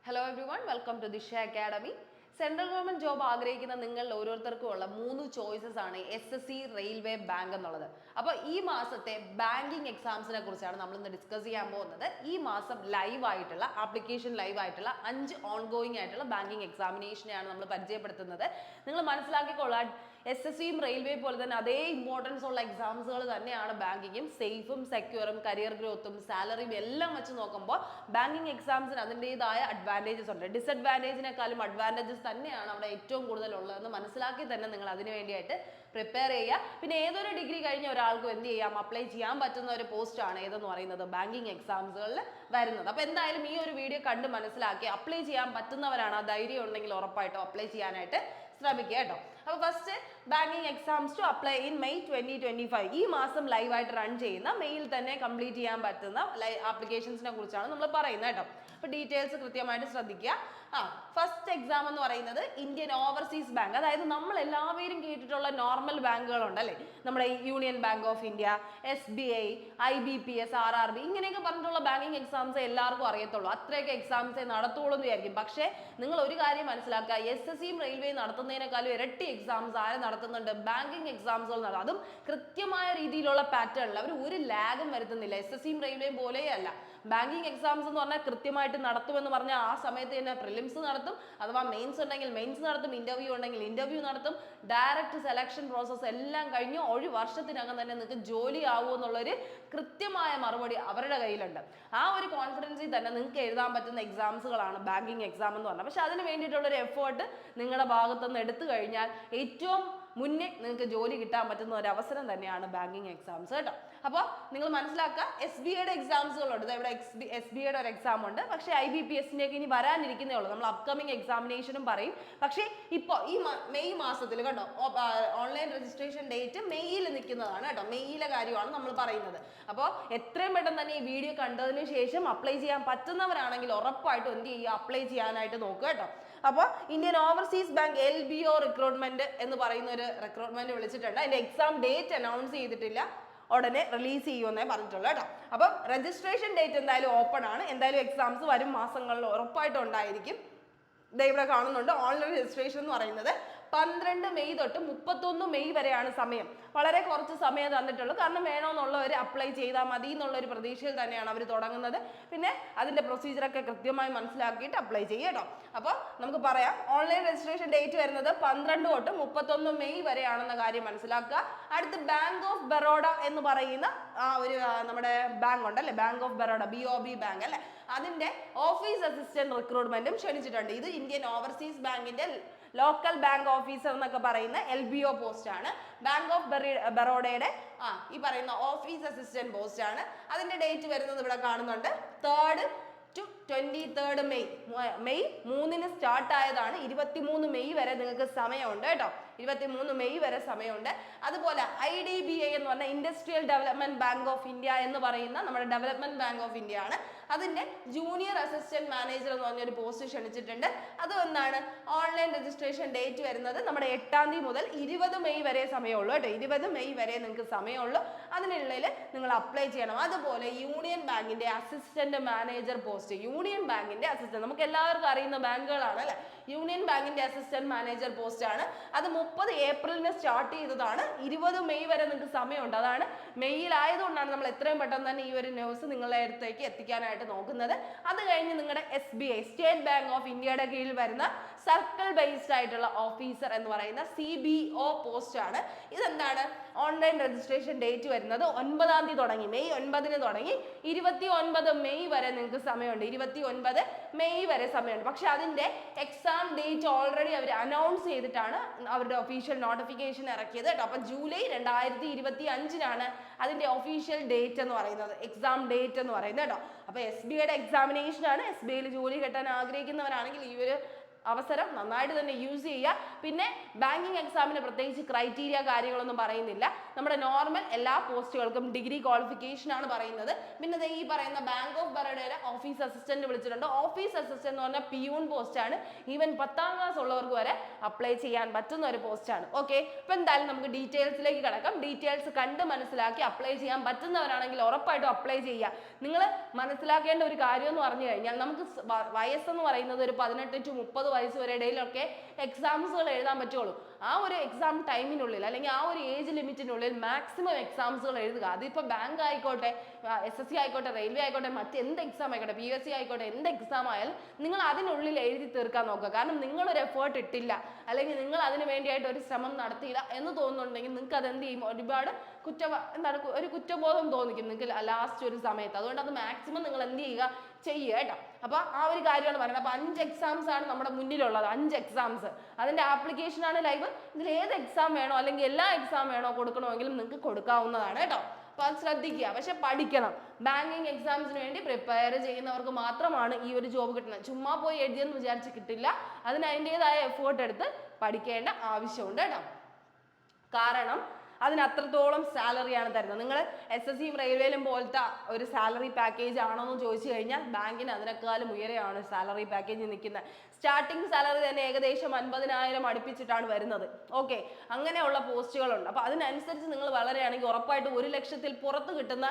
Hello everyone, welcome to Disha Academy. Central government job ആഗ്രഹിക്കുന്ന നിങ്ങളിൽ ഓരോരുത്തർക്കും ഉള്ള 3 ചോയ്സസ് ആണ് SSC, റെയിൽവേ, ബാങ്ക് എന്നുള്ളത്. അപ്പോൾ ഈ മാസത്തെ ബാങ്കിങ് എക്സാംസിനെ കുറിച്ചാണ് നമ്മൾ ഇന്ന് ഡിസ്കസ് ചെയ്യാൻ പോകുന്നത്. ഈ മാസം ലൈവ് ആയിട്ടുള്ള ആപ്ലിക്കേഷൻ ലൈവ് ആയിട്ടുള്ള 5 ഓൺഗോയിങ് ആയിട്ടുള്ള ബാങ്കിങ് എക്സാമിനേഷനെയാണ് നമ്മൾ പരിചയപ്പെടുത്തുന്നത്. നിങ്ങൾ മനസ്സിലാക്കിക്കൊള്ളാൻ SSCയും റെയിൽവേ പോലെ തന്നെ അതേ ഇമ്പോർട്ടൻസ് ഉള്ള എക്സാംസുകൾ തന്നെയാണ് ബാങ്കിങ്ങും. സേഫും സെക്യൂറും കരിയർ ഗ്രോത്തും സാലറിയും എല്ലാം വെച്ച് നോക്കുമ്പോൾ ബാങ്കിങ് എക്സാംസിന് അതിൻ്റെതായ അഡ്വാൻറ്റേജസ് ഉണ്ട്. ഡിസഡ്വാൻറ്റേജിനെക്കാളും അഡ്വാൻറ്റേജസ് തന്നെയാണ് അവിടെ ഏറ്റവും കൂടുതൽ ഉള്ളതെന്ന് മനസ്സിലാക്കി തന്നെ നിങ്ങൾ അതിന് വേണ്ടിയായിട്ട് പ്രിപ്പയർ ചെയ്യുക. പിന്നെ ഏതൊരു ഡിഗ്രി കഴിഞ്ഞ ഒരാൾക്കും എന്ത് ചെയ്യാം, അപ്ലൈ ചെയ്യാൻ പറ്റുന്ന ഒരു പോസ്റ്റ് ആണ് ഏതെന്ന് പറയുന്നത് ബാങ്കിങ് എക്സാംസുകളിൽ വരുന്നത്. അപ്പോൾ എന്തായാലും ഈ ഒരു വീഡിയോ കണ്ട് മനസ്സിലാക്കി അപ്ലൈ ചെയ്യാൻ പറ്റുന്നവരാണ്, ആ ധൈര്യം ഉണ്ടെങ്കിൽ ഉറപ്പായിട്ടും അപ്ലൈ ചെയ്യാനായിട്ട് ശ്രമിക്കുക കേട്ടോ. അപ്പോൾ first banking exams to apply in May 2025 ഈ മാസം ലൈവായിട്ട് റൺ ചെയ്യുന്ന മെയിൽ തന്നെ കംപ്ലീറ്റ് ചെയ്യാൻ പറ്റുന്ന ആപ്ലിക്കേഷൻസിനെ കുറിച്ചാണ് നമ്മൾ പറയുന്നത് കേട്ടോ. അപ്പോൾ ഡീറ്റെയിൽസ് കൃത്യമായിട്ട് ശ്രദ്ധിക്കുക. ഫസ്റ്റ് എക്സാം എന്ന് പറയുന്നത് ഇന്ത്യൻ ഓവർസീസ് ബാങ്ക്, അതായത് നമ്മൾ എല്ലാവരും കേട്ടിട്ടുള്ള നോർമൽ ബാങ്കുകളുണ്ട് അല്ലേ, നമ്മുടെ union bank of India, SBI, IBPS, RRB ഇങ്ങനെയൊക്കെ പറഞ്ഞിട്ടുള്ള ബാങ്കിങ് എക്സാംസ് എല്ലാവർക്കും അറിയത്തുള്ളൂ. അത്രയൊക്കെ എക്സാംസേ നടത്തുള്ളൂ എന്ന് വിചാരിക്കും. പക്ഷേ നിങ്ങൾ ഒരു കാര്യം മനസ്സിലാക്കുക, SSCയും റെയിൽവേയും നടത്തുന്നതിനേക്കാളും ഇരട്ടി എക്സാംസ് ആരെ നടത്തുന്നുണ്ട്, ബാങ്കിങ് എക്സാംസുകൾ നടത്തും. അതും കൃത്യമായ രീതിയിലുള്ള പാറ്റേണിൽ അവർ ഒരു ലാഗും വരുത്തുന്നില്ല. SSCയും റെയിൽവേയും പോലെയല്ല. ബാങ്കിങ് എക്സാംസ് എന്ന് പറഞ്ഞാൽ കൃത്യമായിട്ട് നടത്തുമെന്ന് പറഞ്ഞാൽ ആ സമയത്ത് തന്നെ പ്രിലിംസ് നടത്തും, അഥവാ മെയിൻസ് ഉണ്ടെങ്കിൽ മെയിൻസ് നടത്തും, ഇന്റർവ്യൂ ഉണ്ടെങ്കിൽ ഇന്റർവ്യൂ നടത്തും. ഡയറക്റ്റ് സെലക്ഷൻ പ്രോസസ്സ് എല്ലാം കഴിഞ്ഞ് ഒരു വർഷത്തിനകം തന്നെ നിങ്ങൾക്ക് ജോലി ആവുമോ എന്നുള്ളൊരു കൃത്യമായ മറുപടി അവരുടെ കയ്യിലുണ്ട്. ആ ഒരു കോൺഫിഡൻസിൽ തന്നെ നിങ്ങൾക്ക് എഴുതാൻ പറ്റുന്ന എക്സാംസുകളാണ് ബാങ്കിങ് എക്സാം എന്ന് പറഞ്ഞത്. പക്ഷെ അതിന് വേണ്ടിയിട്ടുള്ളൊരു എഫേർട്ട് നിങ്ങളുടെ ഭാഗത്തുനിന്ന് എടുത്തു കഴിഞ്ഞാൽ ഏറ്റവും മുന്നേ നിങ്ങൾക്ക് ജോലി കിട്ടാൻ പറ്റുന്ന ഒരു അവസരം തന്നെയാണ് ബാങ്കിങ് എക്സാംസ് കേട്ടോ. അപ്പോൾ നിങ്ങൾ മനസ്സിലാക്കുക, SBIയുടെ എക്സാംസുകളുണ്ട്. ഇവിടെ SBIയുടെ ഒരു എക്സാം ഉണ്ട്. പക്ഷേ IBPSൻ്റെയൊക്കെ ഇനി വരാനിരിക്കുന്നേ ഉള്ളൂ. നമ്മൾ അപ്കമിങ് എക്സാമിനേഷനും പറയും. പക്ഷേ ഇപ്പോൾ ഈ മെയ് മാസത്തിൽ കേട്ടോ ഓൺലൈൻ രജിസ്ട്രേഷൻ ഡേറ്റ് മെയ്യിൽ നിൽക്കുന്നതാണ് കേട്ടോ. മെയ്യിലെ കാര്യമാണ് നമ്മൾ പറയുന്നത്. അപ്പോൾ എത്രയും പെട്ടെന്ന് തന്നെ ഈ വീഡിയോ കണ്ടതിന് ശേഷം അപ്ലൈ ചെയ്യാൻ പറ്റുന്നവരാണെങ്കിൽ ഉറപ്പായിട്ടും എന്ത് ചെയ്യുക, അപ്ലൈ ചെയ്യാനായിട്ട് നോക്കുക കേട്ടോ. അപ്പോൾ Indian overseas bank LBO recruitment എന്ന് പറയുന്ന ഒരു റിക്രൂട്ട്മെന്റ് വിളിച്ചിട്ടുണ്ട്. അതിന്റെ എക്സാം ഡേറ്റ് അനൗൺസ് ചെയ്തിട്ടില്ല, ഉടനെ റിലീസ് ചെയ്യുമെന്നേ പറഞ്ഞിട്ടുള്ളൂ കേട്ടോ. അപ്പം രജിസ്ട്രേഷൻ ഡേറ്റ് എന്തായാലും ഓപ്പൺ ആണ്. എന്തായാലും എക്സാംസ് വരും മാസങ്ങളിൽ ഉറപ്പായിട്ടും ഉണ്ടായിരിക്കും. ഇവിടെ കാണുന്നുണ്ട് ഓൺലൈൻ രജിസ്ട്രേഷൻ എന്ന് പറയുന്നത് 12 മെയ് തൊട്ട് 31 മെയ് വരെയാണ് സമയം. വളരെ കുറച്ച് സമയം തന്നിട്ടുള്ളൂ. കാരണം വേണമെന്നുള്ളവർ അപ്ലൈ ചെയ്താൽ മതി എന്നുള്ളൊരു പ്രതീക്ഷയിൽ തന്നെയാണ് അവർ തുടങ്ങുന്നത്. പിന്നെ അതിൻ്റെ പ്രൊസീജിയറൊക്കെ കൃത്യമായി മനസ്സിലാക്കിയിട്ട് അപ്ലൈ ചെയ്യുക കേട്ടോ. അപ്പോൾ നമുക്ക് പറയാം, ഓൺലൈൻ രജിസ്ട്രേഷൻ ഡേറ്റ് വരുന്നത് 12 തൊട്ട് 31 മെയ് വരെയാണെന്ന കാര്യം മനസ്സിലാക്കുക. അടുത്ത് ബാങ്ക് ഓഫ് ബറോഡ എന്ന് പറയുന്ന ഒരു നമ്മുടെ ബാങ്ക് ഉണ്ടല്ലേ, bank of Baroda BOB bank അല്ലേ, അതിൻ്റെ ഓഫീസ് അസിസ്റ്റന്റ് റിക്രൂട്ട്മെന്റും ക്ഷണിച്ചിട്ടുണ്ട്. ഇത് ഇന്ത്യൻ ഓവർസീസ് ബാങ്കിന്റെ ലോക്കൽ ബാങ്ക് ഓഫീസർ എന്നൊക്കെ പറയുന്ന LBO പോസ്റ്റ് ആണ്. ബാങ്ക് ഓഫ് ബറോഡയുടെ ഈ പറയുന്ന ഓഫീസ് അസിസ്റ്റന്റ് പോസ്റ്റ് ആണ്. അതിന്റെ ഡേറ്റ് വരുന്നത് ഇവിടെ കാണുന്നുണ്ട്, 3rd to 23rd May 3-ന് start ആയതാണ്. 23 മെയ് വരെ നിങ്ങൾക്ക് സമയമുണ്ട് കേട്ടോ. 23 മെയ് വരെ സമയമുണ്ട്. അതുപോലെ IDBI എന്ന് പറഞ്ഞ industrial development bank of India എന്ന് പറയുന്ന നമ്മുടെ ഡെവലപ്മെന്റ് ബാങ്ക് ഓഫ് ഇന്ത്യ ആണ്. അതിന്റെ ജൂനിയർ അസിസ്റ്റന്റ് മാനേജർ എന്ന് പറഞ്ഞൊരു പോസ്റ്റ് ക്ഷണിച്ചിട്ടുണ്ട്. അത് എന്താണ്, ഓൺലൈൻ രജിസ്ട്രേഷൻ ഡേറ്റ് വരുന്നത് നമ്മുടെ 8-ാം തീയതി മുതൽ 20 മെയ് വരെ സമയമുള്ളൂ കേട്ടോ. 20 മെയ് വരെ നിങ്ങൾക്ക് സമയമുള്ളൂ. അതിനുള്ളിൽ നിങ്ങൾ അപ്ലൈ ചെയ്യണം. അതുപോലെ യൂണിയൻ ബാങ്കിന്റെ അസിസ്റ്റന്റ് മാനേജർ പോസ്റ്റ്, യൂണിയൻ ബാങ്കിന്റെ അസിസ്റ്റന്റ്, നമുക്ക് എല്ലാവർക്കും അറിയുന്ന ബാങ്കുകളാണ് അല്ലെ. യൂണിയൻ ബാങ്കിന്റെ അസിസ്റ്റന്റ് മാനേജർ പോസ്റ്റ് ആണ്. അത് 30 ഏപ്രിലിന് സ്റ്റാർട്ട് ചെയ്തതാണ്. 20 മെയ് വരെ നിങ്ങൾക്ക് സമയമുണ്ട്. അതാണ് മെയ്യിലായതുകൊണ്ടാണ് നമ്മൾ എത്രയും പെട്ടെന്ന് തന്നെ ഈ ഒരു ന്യൂസ് നിങ്ങളുടെ അടുത്തേക്ക് എത്തിക്കാനായിട്ട് നോക്കുന്നത്. അത് കഴിഞ്ഞ് നിങ്ങളുടെ SBI സ്റ്റേറ്റ് ബാങ്ക് ഓഫ് ഇന്ത്യയുടെ കീഴിൽ വരുന്ന സർക്കിൾ ബേസ്ഡ് ആയിട്ടുള്ള ഓഫീസർ എന്ന് പറയുന്ന CBO പോസ്റ്റ് ആണ്. ഇതെന്താണ്, ഓൺലൈൻ രജിസ്ട്രേഷൻ ഡേറ്റ് വരുന്നത് 9-ാം തീയതി തുടങ്ങി, മെയ് 9-ന് തുടങ്ങി 29 മെയ് വരെ നിങ്ങൾക്ക് സമയമുണ്ട്. 29 മെയ് വരെ സമയമുണ്ട്. പക്ഷെ അതിന്റെ എക്സാം ഡേറ്റ് ഓൾറെഡി അവർ അനൗൺസ് ചെയ്തിട്ടാണ് അവരുടെ ഒഫീഷ്യൽ നോട്ടിഫിക്കേഷൻ ഇറക്കിയത് കേട്ടോ. അപ്പൊ ജൂലൈ 2025-നാണ് അതിന്റെ ഒഫീഷ്യൽ ഡേറ്റ് എന്ന് പറയുന്നത്, എക്സാം ഡേറ്റ് എന്ന് പറയുന്നത് കേട്ടോ. അപ്പൊ SBIയുടെ എക്സാമിനേഷൻ ആണ്. SBIയിൽ ജോലി കിട്ടാൻ ആഗ്രഹിക്കുന്നവരാണെങ്കിൽ ഈ ഒരു അവസരം നന്നായിട്ട് തന്നെ യൂസ് ചെയ്യുക. പിന്നെ ബാങ്കിങ് എക്സാമിന് പ്രത്യേകിച്ച് ക്രൈറ്റീരിയ കാര്യങ്ങളൊന്നും പറയുന്നില്ല. നമ്മുടെ നോർമൽ എല്ലാ പോസ്റ്റുകൾക്കും ഡിഗ്രി ക്വാളിഫിക്കേഷൻ ആണ് പറയുന്നത്. പിന്നെ ഈ പറയുന്ന ബാങ്ക് ഓഫ് ബറോഡയുടെ ഓഫീസ് അസിസ്റ്റന്റ് വിളിച്ചിട്ടുണ്ട്. ഓഫീസ് അസിസ്റ്റന്റ് എന്ന് പറഞ്ഞാൽ പിയൂൺ പോസ്റ്റ് ആണ്. ഈവൻ 10ാം ക്ലാസ് ഉള്ളവർക്ക് വരെ അപ്ലൈ ചെയ്യാൻ പറ്റുന്ന ഒരു പോസ്റ്റ് ആണ്. ഓക്കെ, അപ്പൊ എന്തായാലും നമുക്ക് ഡീറ്റെയിൽസിലേക്ക് കിടക്കാം. ഡീറ്റെയിൽസ് കണ്ട് മനസ്സിലാക്കി അപ്ലൈ ചെയ്യാൻ പറ്റുന്നവരാണെങ്കിൽ ഉറപ്പായിട്ടും അപ്ലൈ ചെയ്യുക. നിങ്ങൾ മനസ്സിലാക്കേണ്ട ഒരു കാര്യം എന്ന് പറഞ്ഞു കഴിഞ്ഞാൽ നമുക്ക് വയസ്സെന്ന് പറയുന്നത് ഒരു 18 to 30 വയസ്സ് വരെ ഇടയിലൊക്കെ എക്സാംസുകൾ എഴുതാൻ പറ്റുള്ളൂ. ആ ഒരു എക്സാം ടൈമിനുള്ളിൽ അല്ലെങ്കിൽ ആ ഒരു ഏജ് ലിമിറ്റിനുള്ളിൽ മാക്സിമം എക്സാംസുകൾ എഴുതുക. അതിപ്പോൾ ബാങ്ക് ആയിക്കോട്ടെ, SSC ആയിക്കോട്ടെ, റെയിൽവേ ആയിക്കോട്ടെ, മറ്റെന്ത് എക്സാം ആയിക്കോട്ടെ, PSC ആയിക്കോട്ടെ, എന്ത് എക്സാം ആയാലും നിങ്ങൾ അതിനുള്ളിൽ എഴുതി തീർക്കാൻ നോക്കുക. കാരണം നിങ്ങളൊരു എഫേർട്ട് ഇട്ടില്ല അല്ലെങ്കിൽ നിങ്ങൾ അതിന് വേണ്ടിയായിട്ട് ഒരു ശ്രമം നടത്തിയില്ല എന്ന് തോന്നുന്നുണ്ടെങ്കിൽ നിങ്ങൾക്ക് അത് എന്ത് ചെയ്യും, ഒരുപാട് ഒരു കുറ്റബോധം തോന്നിക്കും നിങ്ങൾക്ക് ലാസ്റ്റ് ഒരു സമയത്ത്. അതുകൊണ്ട് അത് മാക്സിമം നിങ്ങൾ എന്ത് ചെയ്യുക കേട്ടോ. അപ്പൊ ആ ഒരു കാര്യമാണ് പറയുന്നത്. അപ്പൊ 5 എക്സാംസ് ആണ് നമ്മുടെ മുന്നിലുള്ളത്, 5 എക്സാംസ്. അതിന്റെ ആപ്ലിക്കേഷൻ ആണ് ലൈവ്. ഇതിൽ ഏത് എക്സാം വേണോ അല്ലെങ്കിൽ എല്ലാ എക്സാം വേണോ കൊടുക്കണമെങ്കിലും നിങ്ങൾക്ക് കൊടുക്കാവുന്നതാണ് കേട്ടോ. അപ്പൊ അത് ശ്രദ്ധിക്കുക. പക്ഷെ പഠിക്കണം. ബാങ്കിങ് എക്സാംസിന് വേണ്ടി പ്രിപ്പയർ ചെയ്യുന്നവർക്ക് മാത്രമാണ് ഈ ഒരു ജോബ് കിട്ടുന്നത്. ചുമ്മാ പോയി എഴുതിയെന്ന് വിചാരിച്ച് കിട്ടില്ല. അതിന് അതിൻ്റെതായ എഫേർട്ട് എടുത്ത് പഠിക്കേണ്ട ആവശ്യമുണ്ട് കേട്ടോ. കാരണം അതിന് അത്രത്തോളം സാലറിയാണ് തരുന്നത്. നിങ്ങൾ SSCയും റെയിൽവേയിലും പോലത്തെ ഒരു സാലറി പാക്കേജ് ആണോ എന്ന് ചോദിച്ചു കഴിഞ്ഞാൽ ബാങ്കിന് അതിനേക്കാളും ഉയരെയാണ് സാലറി പാക്കേജ് നിൽക്കുന്നത്. സ്റ്റാർട്ടിംഗ് സാലറി തന്നെ ഏകദേശം 50,000 അടുപ്പിച്ചിട്ടാണ് വരുന്നത്. ഓക്കെ, അങ്ങനെയുള്ള പോസ്റ്റുകളുണ്ട്. അപ്പോൾ അതിനനുസരിച്ച് നിങ്ങൾ വളരെയാണെങ്കിൽ ഉറപ്പായിട്ട് 1 ലക്ഷത്തിൽ പുറത്ത് കിട്ടുന്ന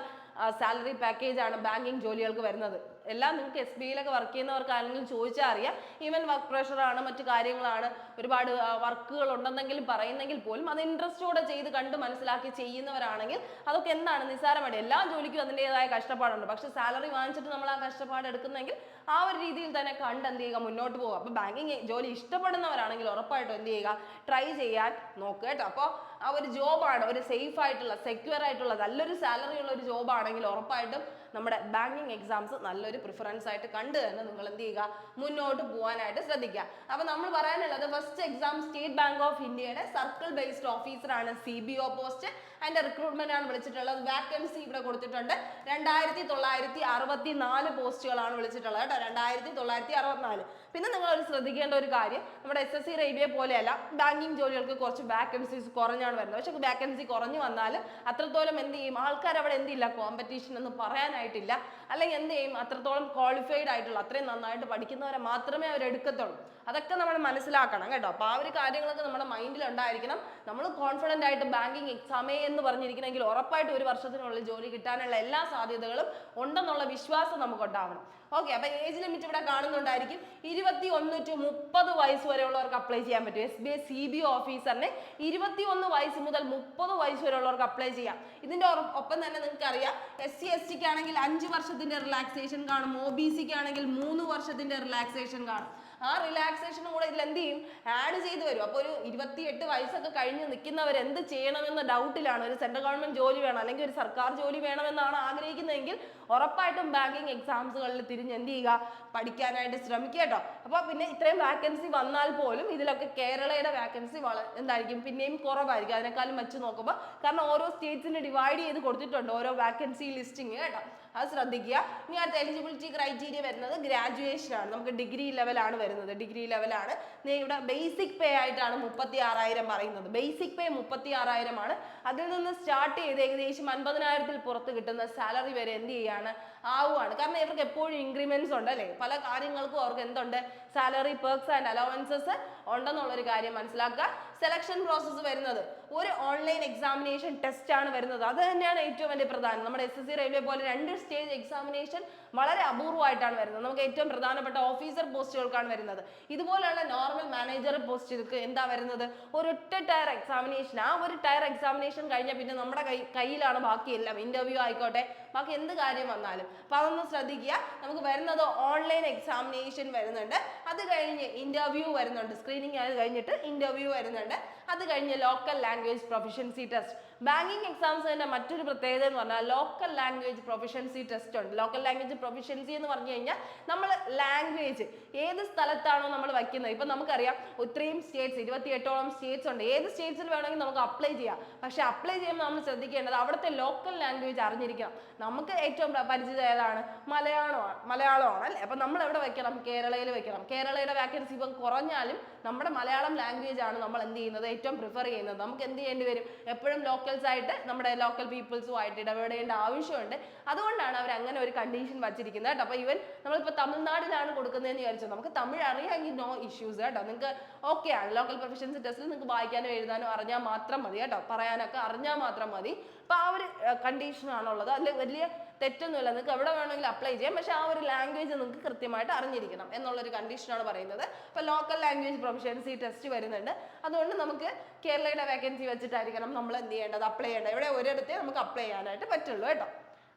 സാലറി പാക്കേജ് ആണ് ബാങ്കിങ് ജോലികൾക്ക് വരുന്നത്. എല്ലാം നിങ്ങൾക്ക് SBIയിലൊക്കെ വർക്ക് ചെയ്യുന്നവർക്കാണെങ്കിലും ചോദിച്ചാൽ അറിയാം. ഈവൻ വർക്ക് പ്രഷറാണ്, മറ്റു കാര്യങ്ങളാണ്, ഒരുപാട് വർക്കുകൾ ഉണ്ടെന്നെങ്കിലും പറയുന്നെങ്കിൽ പോലും അത് ഇൻട്രസ്റ്റോടെ ചെയ്ത് കണ്ട് മനസ്സിലാക്കി ചെയ്യുന്നവരാണെങ്കിൽ അതൊക്കെ എന്താണ് നിസ്സാരമായിട്ട്. എല്ലാ ജോലിക്കും അതിൻ്റെതായ കഷ്ടപ്പാടുണ്ട്. പക്ഷെ സാലറി വാങ്ങിച്ചിട്ട് നമ്മൾ ആ കഷ്ടപ്പാട് എടുക്കുന്നെങ്കിൽ ആ ഒരു രീതിയിൽ തന്നെ കണ്ട് എന്ത് ചെയ്യുക, മുന്നോട്ട് പോകുക. അപ്പോൾ ബാങ്കിങ് ജോലി ഇഷ്ടപ്പെടുന്നവരാണെങ്കിൽ ഉറപ്പായിട്ടും എന്ത് ചെയ്യുക, ട്രൈ ചെയ്യാൻ നോക്കുക കേട്ടോ. അപ്പോൾ ആ ഒരു ജോബാണ് ഒരു സേഫ് ആയിട്ടുള്ള, സെക്യൂർ ആയിട്ടുള്ള, നല്ലൊരു സാലറി ഉള്ള ഒരു ജോബാണെങ്കിൽ ഉറപ്പായിട്ടും നമ്മുടെ ബാങ്കിങ് എക്സാംസ് നല്ലൊരു പ്രിഫറൻസ് ആയിട്ട് കണ്ട് തന്നെ നിങ്ങൾ എന്ത് ചെയ്യുക, മുന്നോട്ട് പോകാനായിട്ട് ശ്രദ്ധിക്കുക. അപ്പൊ നമ്മൾ പറയാനുള്ളത് first exam state bank of ഇന്ത്യയുടെ സർക്കിൾ ബേസ്ഡ് ഓഫീസറാണ് CBO പോസ്റ്റ്. അതിന്റെ റിക്രൂട്ട്മെന്റ് ആണ് വിളിച്ചിട്ടുള്ളത്. വാക്കൻസി ഇവിടെ കൊടുത്തിട്ടുണ്ട്. 2964 പോസ്റ്റുകളാണ് വിളിച്ചിട്ടുള്ളത് കേട്ടോ. 2964. പിന്നെ നിങ്ങൾ ഒരു ശ്രദ്ധിക്കേണ്ട ഒരു കാര്യം, നമ്മുടെ SSC റെയിൽവേ പോലെയല്ല ബാങ്കിങ് ജോലികൾക്ക് കുറച്ച് വാക്കൻസീസ് കുറഞ്ഞാണ് വരുന്നത്. പക്ഷെ വാക്കൻസി കുറഞ്ഞു വന്നാലും അത്രത്തോളം എന്ത് ചെയ്യും, ആൾക്കാർ അവിടെ എന്തില്ല, കോമ്പറ്റീഷൻ എന്ന് പറയാനായിട്ടില്ല. അല്ലെങ്കിൽ എന്ത് ചെയ്യും, അത്രത്തോളം ക്വാളിഫൈഡ് ആയിട്ടുള്ള, അത്രയും നന്നായിട്ട് പഠിക്കുന്നവരെ മാത്രമേ അവർ എടുക്കത്തുള്ളൂ. അതൊക്കെ നമ്മൾ മനസ്സിലാക്കണം കേട്ടോ. അപ്പോൾ ആ ഒരു കാര്യങ്ങളൊക്കെ നമ്മുടെ മൈൻഡിൽ ഉണ്ടായിരിക്കണം. നമ്മൾ കോൺഫിഡൻ്റ് ആയിട്ട് ബാങ്കിങ് എക്സാമേ എന്ന് പറഞ്ഞിരിക്കണമെങ്കിൽ ഉറപ്പായിട്ട് 1 വർഷത്തിനുള്ളിൽ ജോലി കിട്ടാനുള്ള എല്ലാ സാധ്യതകളും ഉണ്ടെന്നുള്ള വിശ്വാസം നമുക്ക് ഉണ്ടാവണം. ഓക്കെ, അപ്പൊ ഏജ് ലിമിറ്റ് ഇവിടെ കാണുന്നുണ്ടായിരിക്കും. 21 to 30 വയസ്സ് വരെയുള്ളവർക്ക് അപ്ലൈ ചെയ്യാൻ പറ്റും. SBI CBO ഓഫീസറിനെ 21 വയസ്സ് മുതൽ 30 വയസ്സ് വരെയുള്ളവർക്ക് അപ്ലൈ ചെയ്യാം. ഇതിന്റെ ഒപ്പം തന്നെ നിങ്ങൾക്ക് അറിയാം, SC STക്ക് ആണെങ്കിൽ 5 വർഷത്തിന്റെ റിലാക്സേഷൻ കാണും, OBCക്ക് ആണെങ്കിൽ 3 വർഷത്തിന്റെ റിലാക്സേഷൻ കാണും. ആ റിലാക്സേഷനും കൂടെ ഇതിൽ എന്ത് ചെയ്യും, ആഡ് ചെയ്ത് വരും. അപ്പോൾ ഒരു 28 വയസ്സൊക്കെ കഴിഞ്ഞ് നിൽക്കുന്നവർ എന്ത് ചെയ്യണമെന്ന ഡൗട്ടിലാണ്. ഒരു സെൻട്രൽ ഗവൺമെന്റ് ജോലി വേണം അല്ലെങ്കിൽ ഒരു സർക്കാർ ജോലി വേണമെന്നാണ് ആഗ്രഹിക്കുന്നതെങ്കിൽ ഉറപ്പായിട്ടും ബാങ്കിങ് എക്സാംസുകളിൽ തിരിഞ്ഞ് എന്ത് ചെയ്യുക, പഠിക്കാനായിട്ട് ശ്രമിക്കുക കേട്ടോ. അപ്പോൾ പിന്നെ ഇത്രയും വാക്കൻസി വന്നാൽ പോലും ഇതിലൊക്കെ കേരളയുടെ വാക്കൻസി എന്തായിരിക്കും, പിന്നെയും കുറവായിരിക്കും അതിനേക്കാളും വെച്ച് നോക്കുമ്പോൾ. കാരണം ഓരോ സ്റ്റേറ്റ്സിന് ഡിവൈഡ് ചെയ്ത് കൊടുത്തിട്ടുണ്ട് ഓരോ വാക്കൻസി ലിസ്റ്റിങ് കേട്ടോ. അത് ശ്രദ്ധിക്കുക. ഇനി അടുത്ത എലിജിബിലിറ്റി ക്രൈറ്റീരിയ വരുന്നത് ഗ്രാജുവേഷൻ ആണ്. നമുക്ക് ഡിഗ്രി ലെവലാണ് വരുന്നത്. ഡിഗ്രി ലെവലാണ്. ഇവിടെ ബേസിക് പേ ആയിട്ടാണ് 36,000 പറയുന്നത്. ബേസിക് പേ 36,000 ആണ്. അതിൽ നിന്ന് സ്റ്റാർട്ട് ചെയ്ത് ഏകദേശം 50,000-ൽ പുറത്ത് കിട്ടുന്ന സാലറി വരെ എന്ത് ചെയ്യാണ്, ആവുകയാണ്. കാരണം ഇവർക്ക് എപ്പോഴും ഇൻക്രിമെന്റ്സ് ഉണ്ട് അല്ലേ, പല കാര്യങ്ങൾക്കും അവർക്ക് എന്തുണ്ട്, സാലറി പെർക്സ് ആൻഡ് അലവൻസസ് ഉണ്ടെന്നുള്ളൊരു കാര്യം മനസ്സിലാക്കുക. സെലക്ഷൻ പ്രോസസ്സ് വരുന്നത് ഒരു ഓൺലൈൻ എക്സാമിനേഷൻ ടെസ്റ്റ് ആണ് വരുന്നത്. അത് തന്നെയാണ് ഏറ്റവും വലിയ പ്രധാനം. നമ്മുടെ SSC റെയിൽവേ പോലെ 2 സ്റ്റേജ് എക്സാമിനേഷൻ വളരെ അപൂർവമായിട്ടാണ് വരുന്നത്. നമുക്ക് ഏറ്റവും പ്രധാനപ്പെട്ട ഓഫീസർ പോസ്റ്റുകൾക്കാണ് വരുന്നത്. ഇതുപോലെയുള്ള നോർമൽ മാനേജർ പോസ്റ്റുകൾക്ക് എന്താ വരുന്നത്, ഒരൊറ്റ ടയർ എക്സാമിനേഷൻ. ആ ഒരു ടയർ എക്സാമിനേഷൻ കഴിഞ്ഞാൽ പിന്നെ നമ്മുടെ കയ്യിലാണ് ബാക്കിയെല്ലാം. ഇന്റർവ്യൂ ആയിക്കോട്ടെ, ബാക്കി എന്ത് കാര്യം വന്നാലും. അപ്പൊ അതൊന്ന് ശ്രദ്ധിക്കുക. നമുക്ക് വരുന്നത് ഓൺലൈൻ എക്സാമിനേഷൻ വരുന്നുണ്ട്. അത് കഴിഞ്ഞ് ഇന്റർവ്യൂ വരുന്നുണ്ട്. സ്ക്രീനിങ് അത് കഴിഞ്ഞിട്ട് ഇന്റർവ്യൂ വരുന്നുണ്ട്. അത് കഴിഞ്ഞ് local language proficiency test. Banking എക്സാംസിന്റെ മറ്റൊരു പ്രത്യേകത എന്ന് പറഞ്ഞാൽ ലോക്കൽ ലാംഗ്വേജ് പ്രൊഫിഷ്യൻസി ടെസ്റ്റ് ഉണ്ട്. ലോക്കൽ ലാംഗ്വേജ് പ്രൊഫിഷ്യൻസി എന്ന് പറഞ്ഞു കഴിഞ്ഞാൽ നമ്മൾ ലാംഗ്വേജ് ഏത് സ്ഥലത്താണോ നമ്മൾ വയ്ക്കുന്നത്. ഇപ്പൊ നമുക്കറിയാം ഇത്രയും സ്റ്റേറ്റ്സ്, 28ഓളം സ്റ്റേറ്റ്സ് ഉണ്ട്. ഏത് സ്റ്റേറ്റ്സിൽ വേണമെങ്കിൽ നമുക്ക് അപ്ലൈ ചെയ്യാം. പക്ഷെ അപ്ലൈ ചെയ്യുമ്പോൾ നമ്മൾ ശ്രദ്ധിക്കേണ്ടത് അവിടുത്തെ ലോക്കൽ ലാംഗ്വേജ് അറിഞ്ഞിരിക്കണം. നമുക്ക് ഏറ്റവും പരിചിതം ഏതാണ്, മലയാളമാണ് അല്ലേ. അപ്പൊ നമ്മൾ എവിടെ വെക്കണം, കേരളയിൽ വെക്കണം. കേരളയുടെ വാക്കൻസി ഇപ്പം കുറഞ്ഞാലും നമ്മുടെ മലയാളം ലാംഗ്വേജ് ആണ് നമ്മൾ എന്ത് ചെയ്യുന്നത്, ഏറ്റവും പ്രിഫർ ചെയ്യുന്നത്. നമുക്ക് എന്ത് ചെയ്യേണ്ടി വരും, എപ്പോഴും ലോക്കൽസ് ആയിട്ട് നമ്മുടെ ലോക്കൽ പീപ്പിൾസുമായിട്ട് ഇടപെടേണ്ട ആവശ്യമുണ്ട്. അതുകൊണ്ടാണ് അവർ അങ്ങനെ ഒരു കണ്ടീഷൻ വച്ചിരിക്കുന്നത് കേട്ടോ. അപ്പൊ ഇവൻ നമ്മളിപ്പോൾ തമിഴ്നാടിലാണ് കൊടുക്കുന്നതെന്ന് വിചാരിച്ചോ, നമുക്ക് തമിഴ് അറിയാമെങ്കിൽ നോ ഇഷ്യൂസ് കേട്ടോ. നിങ്ങൾക്ക് ഓക്കെ ആണ്. ലോക്കൽ പ്രൊഫഷൻസി ടെസ്റ്റിൽ നിങ്ങൾക്ക് വായിക്കാനോ എഴുതാനോ അറിഞ്ഞാൽ മാത്രം മതി കേട്ടോ, പറയാനൊക്കെ അറിഞ്ഞാൽ മാത്രം മതി. അപ്പൊ ആ ഒരു കണ്ടീഷനാണുള്ളത്. അതിൽ വലിയ തെറ്റൊന്നുമില്ല, നിങ്ങൾക്ക് എവിടെ വേണമെങ്കിലും അപ്ലൈ ചെയ്യാം, പക്ഷെ ആ ഒരു ലാംഗ്വേജ് നിങ്ങൾക്ക് കൃത്യമായിട്ട് അറിഞ്ഞിരിക്കണം എന്നുള്ളൊരു കണ്ടീഷനാണ് പറയുന്നത്. അപ്പോൾ ലോക്കൽ ലാംഗ്വേജ് പ്രൊഫഷൻസി ടെസ്റ്റ് വരുന്നുണ്ട്. അതുകൊണ്ട് നമുക്ക് കേരളയുടെ വേക്കൻസി വെച്ചിട്ടായിരിക്കണം നമ്മൾ എന്ത് ചെയ്യേണ്ടത്, അപ്ലൈ ചെയ്യേണ്ടത്. ഇവിടെ ഒരിടത്തേ നമുക്ക് അപ്ലൈ ചെയ്യാനായിട്ട് പറ്റുള്ളൂ കേട്ടോ,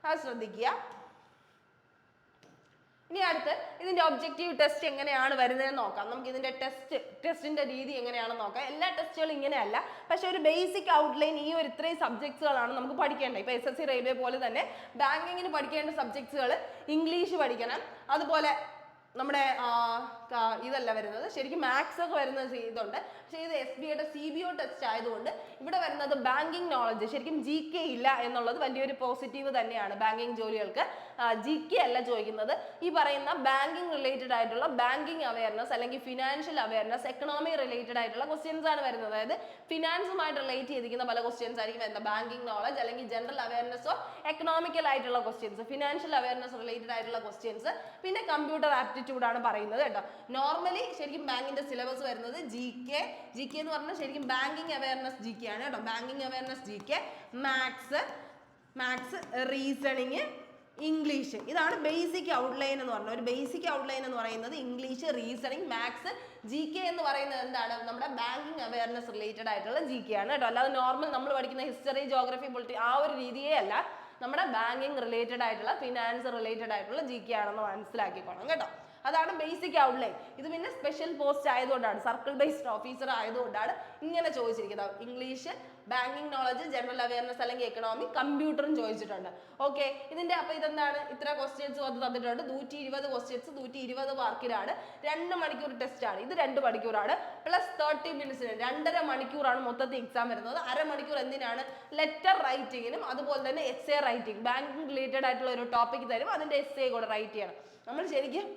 അത് ശ്രദ്ധിക്കുക. ഇനി അടുത്ത് ഇതിന്റെ ഒബ്ജക്റ്റീവ് ടെസ്റ്റ് എങ്ങനെയാണ് വരുന്നതെന്ന് നോക്കാം. നമുക്ക് ഇതിന്റെ ടെസ്റ്റിന്റെ രീതി എങ്ങനെയാണെന്ന് നോക്കാം. എല്ലാ ടെസ്റ്റുകളും ഇങ്ങനെയല്ല, പക്ഷെ ഒരു ബേസിക് ഔട്ട്ലൈൻ ഈ ഒരു ഇത്രയും സബ്ജക്ട്സുകളാണ് നമുക്ക് പഠിക്കേണ്ടത്. ഇപ്പൊ SSC റെയിൽവേ പോലെ തന്നെ ബാങ്കിങ്ങിന് പഠിക്കേണ്ട സബ്ജക്ട്സുകൾ ഇംഗ്ലീഷ് പഠിക്കണം, അതുപോലെ നമ്മുടെ ഇതല്ല വരുന്നത്, ശരിക്കും മാത്സ് ഒക്കെ വരുന്ന ഇതുണ്ട്. പക്ഷേ ഇത് SBIയുടെ CBO ടെസ്റ്റ് ആയതുകൊണ്ട് ഇവിടെ വരുന്നത് ബാങ്കിങ് നോളജ്, ശരിക്കും GK ഇല്ല എന്നുള്ളത് വലിയൊരു പോസിറ്റീവ് തന്നെയാണ്. ബാങ്കിങ് ജോലികൾക്ക് GK അല്ല ചോദിക്കുന്നത്. ഈ പറയുന്ന ബാങ്കിങ് റിലേറ്റഡ് ആയിട്ടുള്ള ബാങ്കിങ് അവയർനെസ് അല്ലെങ്കിൽ ഫിനാൻഷ്യൽ അവയർനെസ്, എക്കണോമി റിലേറ്റഡ് ആയിട്ടുള്ള ക്വസ്റ്റ്യൻസ് ആണ് വരുന്നത്. അതായത് ഫിനാൻസുമായിട്ട് റിലേറ്റ് ചെയ്തിരിക്കുന്ന പല ക്വസ്റ്റ്യൻസ് ആയിരിക്കും എന്താ ബാങ്കിങ് നോളജ് അല്ലെങ്കിൽ ജനറൽ അവയർനെസ്സോ എക്കണോമിക്കൽ ആയിട്ടുള്ള ക്വസ്റ്റ്യൻസ്, ഫിനാൻഷ്യൽ അവയർനെസ് റിലേറ്റഡ് ആയിട്ടുള്ള ക്വസ്റ്റ്യൻസ്, പിന്നെ കമ്പ്യൂട്ടർ ആപ്റ്റിറ്റ്യൂഡ് ആണ് പറയുന്നത് കേട്ടോ. നോർമലി ശരിക്കും ബാങ്കിന്റെ സിലബസ് വരുന്നത് GK എന്ന് പറഞ്ഞാൽ ശരിക്കും ബാങ്കിങ് അവയർനെസ് GK ആണ് കേട്ടോ. Banking awareness GK, maths, reasoning, English, ഇതാണ് ബേസിക് ഔട്ട്ലൈൻ എന്ന് പറഞ്ഞത്. ഒരു ബേസിക് ഔട്ട്ലൈൻ എന്ന് പറയുന്നത് ഇംഗ്ലീഷ്, റീസണിങ്, മാത്സ്, GK എന്ന് പറയുന്നത് എന്താണ്, നമ്മുടെ ബാങ്കിങ് അവയർനെസ് റിലേറ്റഡ് ആയിട്ടുള്ള GK ആണ് കേട്ടോ. അല്ലാതെ നോർമൽ നമ്മൾ പഠിക്കുന്ന ഹിസ്റ്ററി, ജോഗ്രഫി, പൊളിറ്റി ആ ഒരു രീതിയേ അല്ല, നമ്മുടെ ബാങ്കിങ് റിലേറ്റഡ് ആയിട്ടുള്ള ഫിനാൻസ് റിലേറ്റഡ് ആയിട്ടുള്ള GK ആണെന്ന് മനസ്സിലാക്കിക്കോണം കേട്ടോ. അതാണ് ബേസിക് ഔട്ട്ലൈൻ. ഇത് പിന്നെ സ്പെഷ്യൽ പോസ്റ്റ് ആയതുകൊണ്ടാണ്, സർക്കിൾ ബേസ്ഡ് ഓഫീസർ ആയതുകൊണ്ടാണ് ഇങ്ങനെ ചോദിച്ചിരിക്കുന്നത്. English, banking knowledge, general awareness അല്ലെങ്കിൽ എക്കണോമി, കമ്പ്യൂട്ടറും ചോദിച്ചിട്ടുണ്ട്. ഓക്കെ, ഇതിന്റെ അപ്പോൾ ഇതെന്താണ്, ഇത്ര ക്വസ്റ്റ്യൻസ് തന്നിട്ടുണ്ട്. 120 ക്വസ്റ്റ്യൻസ് 120 മാർക്കിനാണ്. 2 മണിക്കൂർ ടെസ്റ്റ് ആണ്. ഇത് 2 മണിക്കൂറാണ് പ്ലസ് 30 മിനിറ്റ്സിന് 2.5 മണിക്കൂറാണ് മൊത്തത്തിൽ എക്സാം വരുന്നത്. അരമണിക്കൂർ എന്തിനാണ്, ലെറ്റർ റൈറ്റിങ്ങിനും അതുപോലെ തന്നെ essay റൈറ്റിംഗ്, ബാങ്കിങ് റിലേറ്റഡ് ആയിട്ടുള്ള ഒരു ടോപ്പിക് തരും, അതിന്റെ essay കൂടെ റൈറ്റ് ചെയ്യണം. നമ്മൾ ശരിക്കും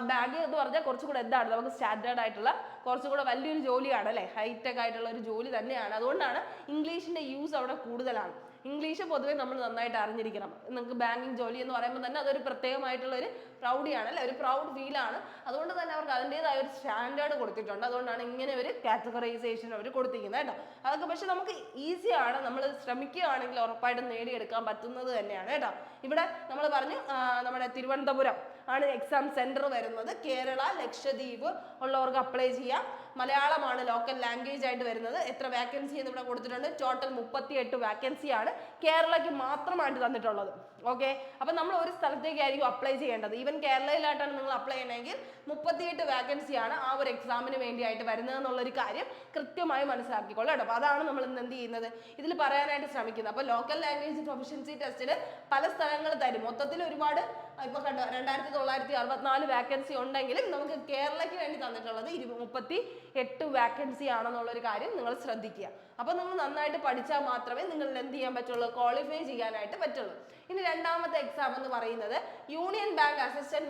ബാങ്ക് എന്ന് പറഞ്ഞാൽ കുറച്ചുകൂടെ എന്താണ്, നമുക്ക് സ്റ്റാൻഡേർഡ് ആയിട്ടുള്ള കുറച്ചുകൂടെ വലിയൊരു ജോലിയാണ് അല്ലേ, ഹൈടെക് ആയിട്ടുള്ള ഒരു ജോലി തന്നെയാണ്. അതുകൊണ്ടാണ് ഇംഗ്ലീഷിന്റെ യൂസ് അവിടെ കൂടുതലാണ്. ഇംഗ്ലീഷ് പൊതുവേ നമ്മൾ നന്നായിട്ട് അറിഞ്ഞിരിക്കണം. നിങ്ങൾക്ക് ബാങ്കിങ് ജോലി എന്ന് പറയുമ്പോൾ തന്നെ അതൊരു പ്രത്യേകമായിട്ടുള്ള ഒരു പ്രൗഡിയാണ് അല്ലേ, ഒരു പ്രൗഡ് ഫീലാണ്. അതുകൊണ്ട് തന്നെ അവർക്ക് അതിൻ്റെതായ ഒരു സ്റ്റാൻഡേർഡ് കൊടുത്തിട്ടുണ്ട്. അതുകൊണ്ടാണ് ഇങ്ങനെ ഒരു കാറ്റഗറൈസേഷൻ അവർ കൊടുത്തിരിക്കുന്നത് കേട്ടോ. അതൊക്കെ പക്ഷെ നമുക്ക് ഈസിയാണ്, നമ്മൾ ശ്രമിക്കുകയാണെങ്കിൽ ഉറപ്പായിട്ടും നേടിയെടുക്കാൻ പറ്റുന്നത് തന്നെയാണ് കേട്ടോ. ഇവിടെ നമ്മൾ പറഞ്ഞു നമ്മുടെ തിരുവനന്തപുരം ആണ് എക്സാം സെന്റർ വരുന്നത്. കേരള, ലക്ഷദ്വീപ് ഉള്ളവർക്ക് അപ്ലൈ ചെയ്യാം. മലയാളമാണ് ലോക്കൽ ലാംഗ്വേജ് ആയിട്ട് വരുന്നത്. എത്ര വാക്കൻസി എന്ന് ഇവിടെ കൊടുത്തിട്ടുണ്ട്, ടോട്ടൽ 38 വാക്കൻസിയാണ് കേരളയ്ക്ക് മാത്രമായിട്ട് തന്നിട്ടുള്ളത്. ഓക്കെ, അപ്പൊ നമ്മൾ ഒരു സ്ഥലത്തേക്കായിരിക്കും അപ്ലൈ ചെയ്യേണ്ടത്. ഈവൻ കേരളയിലായിട്ടാണ് നിങ്ങൾ അപ്ലൈ ചെയ്യണമെങ്കിൽ 38 വാക്കൻസിയാണ് ആ ഒരു എക്സാമിന് വേണ്ടിയായിട്ട് വരുന്നത് എന്നുള്ളൊരു കാര്യം കൃത്യമായി മനസ്സിലാക്കിക്കൊള്ളാം കേട്ടോ. അപ്പൊ അതാണ് നമ്മൾ ഇന്ന് എന്ത് ചെയ്യുന്നത്, ഇതിൽ പറയാനായിട്ട് ശ്രമിക്കുന്നത്. അപ്പൊ ലോക്കൽ ലാംഗ്വേജ് പ്രൊഫഷൻസി ടെസ്റ്റിൽ പല സ്ഥലങ്ങൾ തരും. മൊത്തത്തിൽ ഒരുപാട് ഇപ്പൊ കണ്ടോ 2964 വാക്കൻസി ഉണ്ടെങ്കിലും നമുക്ക് കേരളയ്ക്ക് വേണ്ടി തന്നിട്ടുള്ളത് 38 വാക്കൻസി ആണെന്നുള്ളൊരു കാര്യം നിങ്ങൾ ശ്രദ്ധിക്കുക. അപ്പൊ നിങ്ങൾ നന്നായിട്ട് പഠിച്ചാൽ മാത്രമേ നിങ്ങൾ എന്ത് ചെയ്യാൻ പറ്റുള്ളൂ, ക്വാളിഫൈ ചെയ്യാനായിട്ട് പറ്റുള്ളൂ. ഇനി രണ്ടാമത്തെ എക്സാം എന്ന് പറയുന്നത് union bank assistant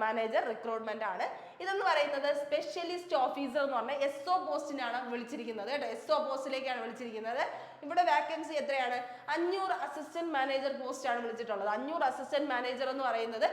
manager recruitment ആണ്. ഇതെന്ന് പറയുന്നത് സ്പെഷ്യലിസ്റ്റ് ഓഫീസർ എന്ന് പറഞ്ഞാൽ SO പോസ്റ്റിനാണ് വിളിച്ചിരിക്കുന്നത് കേട്ടോ. SO പോസ്റ്റിലേക്കാണ് വിളിച്ചിരിക്കുന്നത്. ഇവിടെ വാക്കൻസി എത്രയാണ്, 500 അസിസ്റ്റന്റ് മാനേജർ പോസ്റ്റ് ആണ് വിളിച്ചിട്ടുള്ളത്. 500 അസിസ്റ്റന്റ് മാനേജർ എന്ന് പറയുന്നത്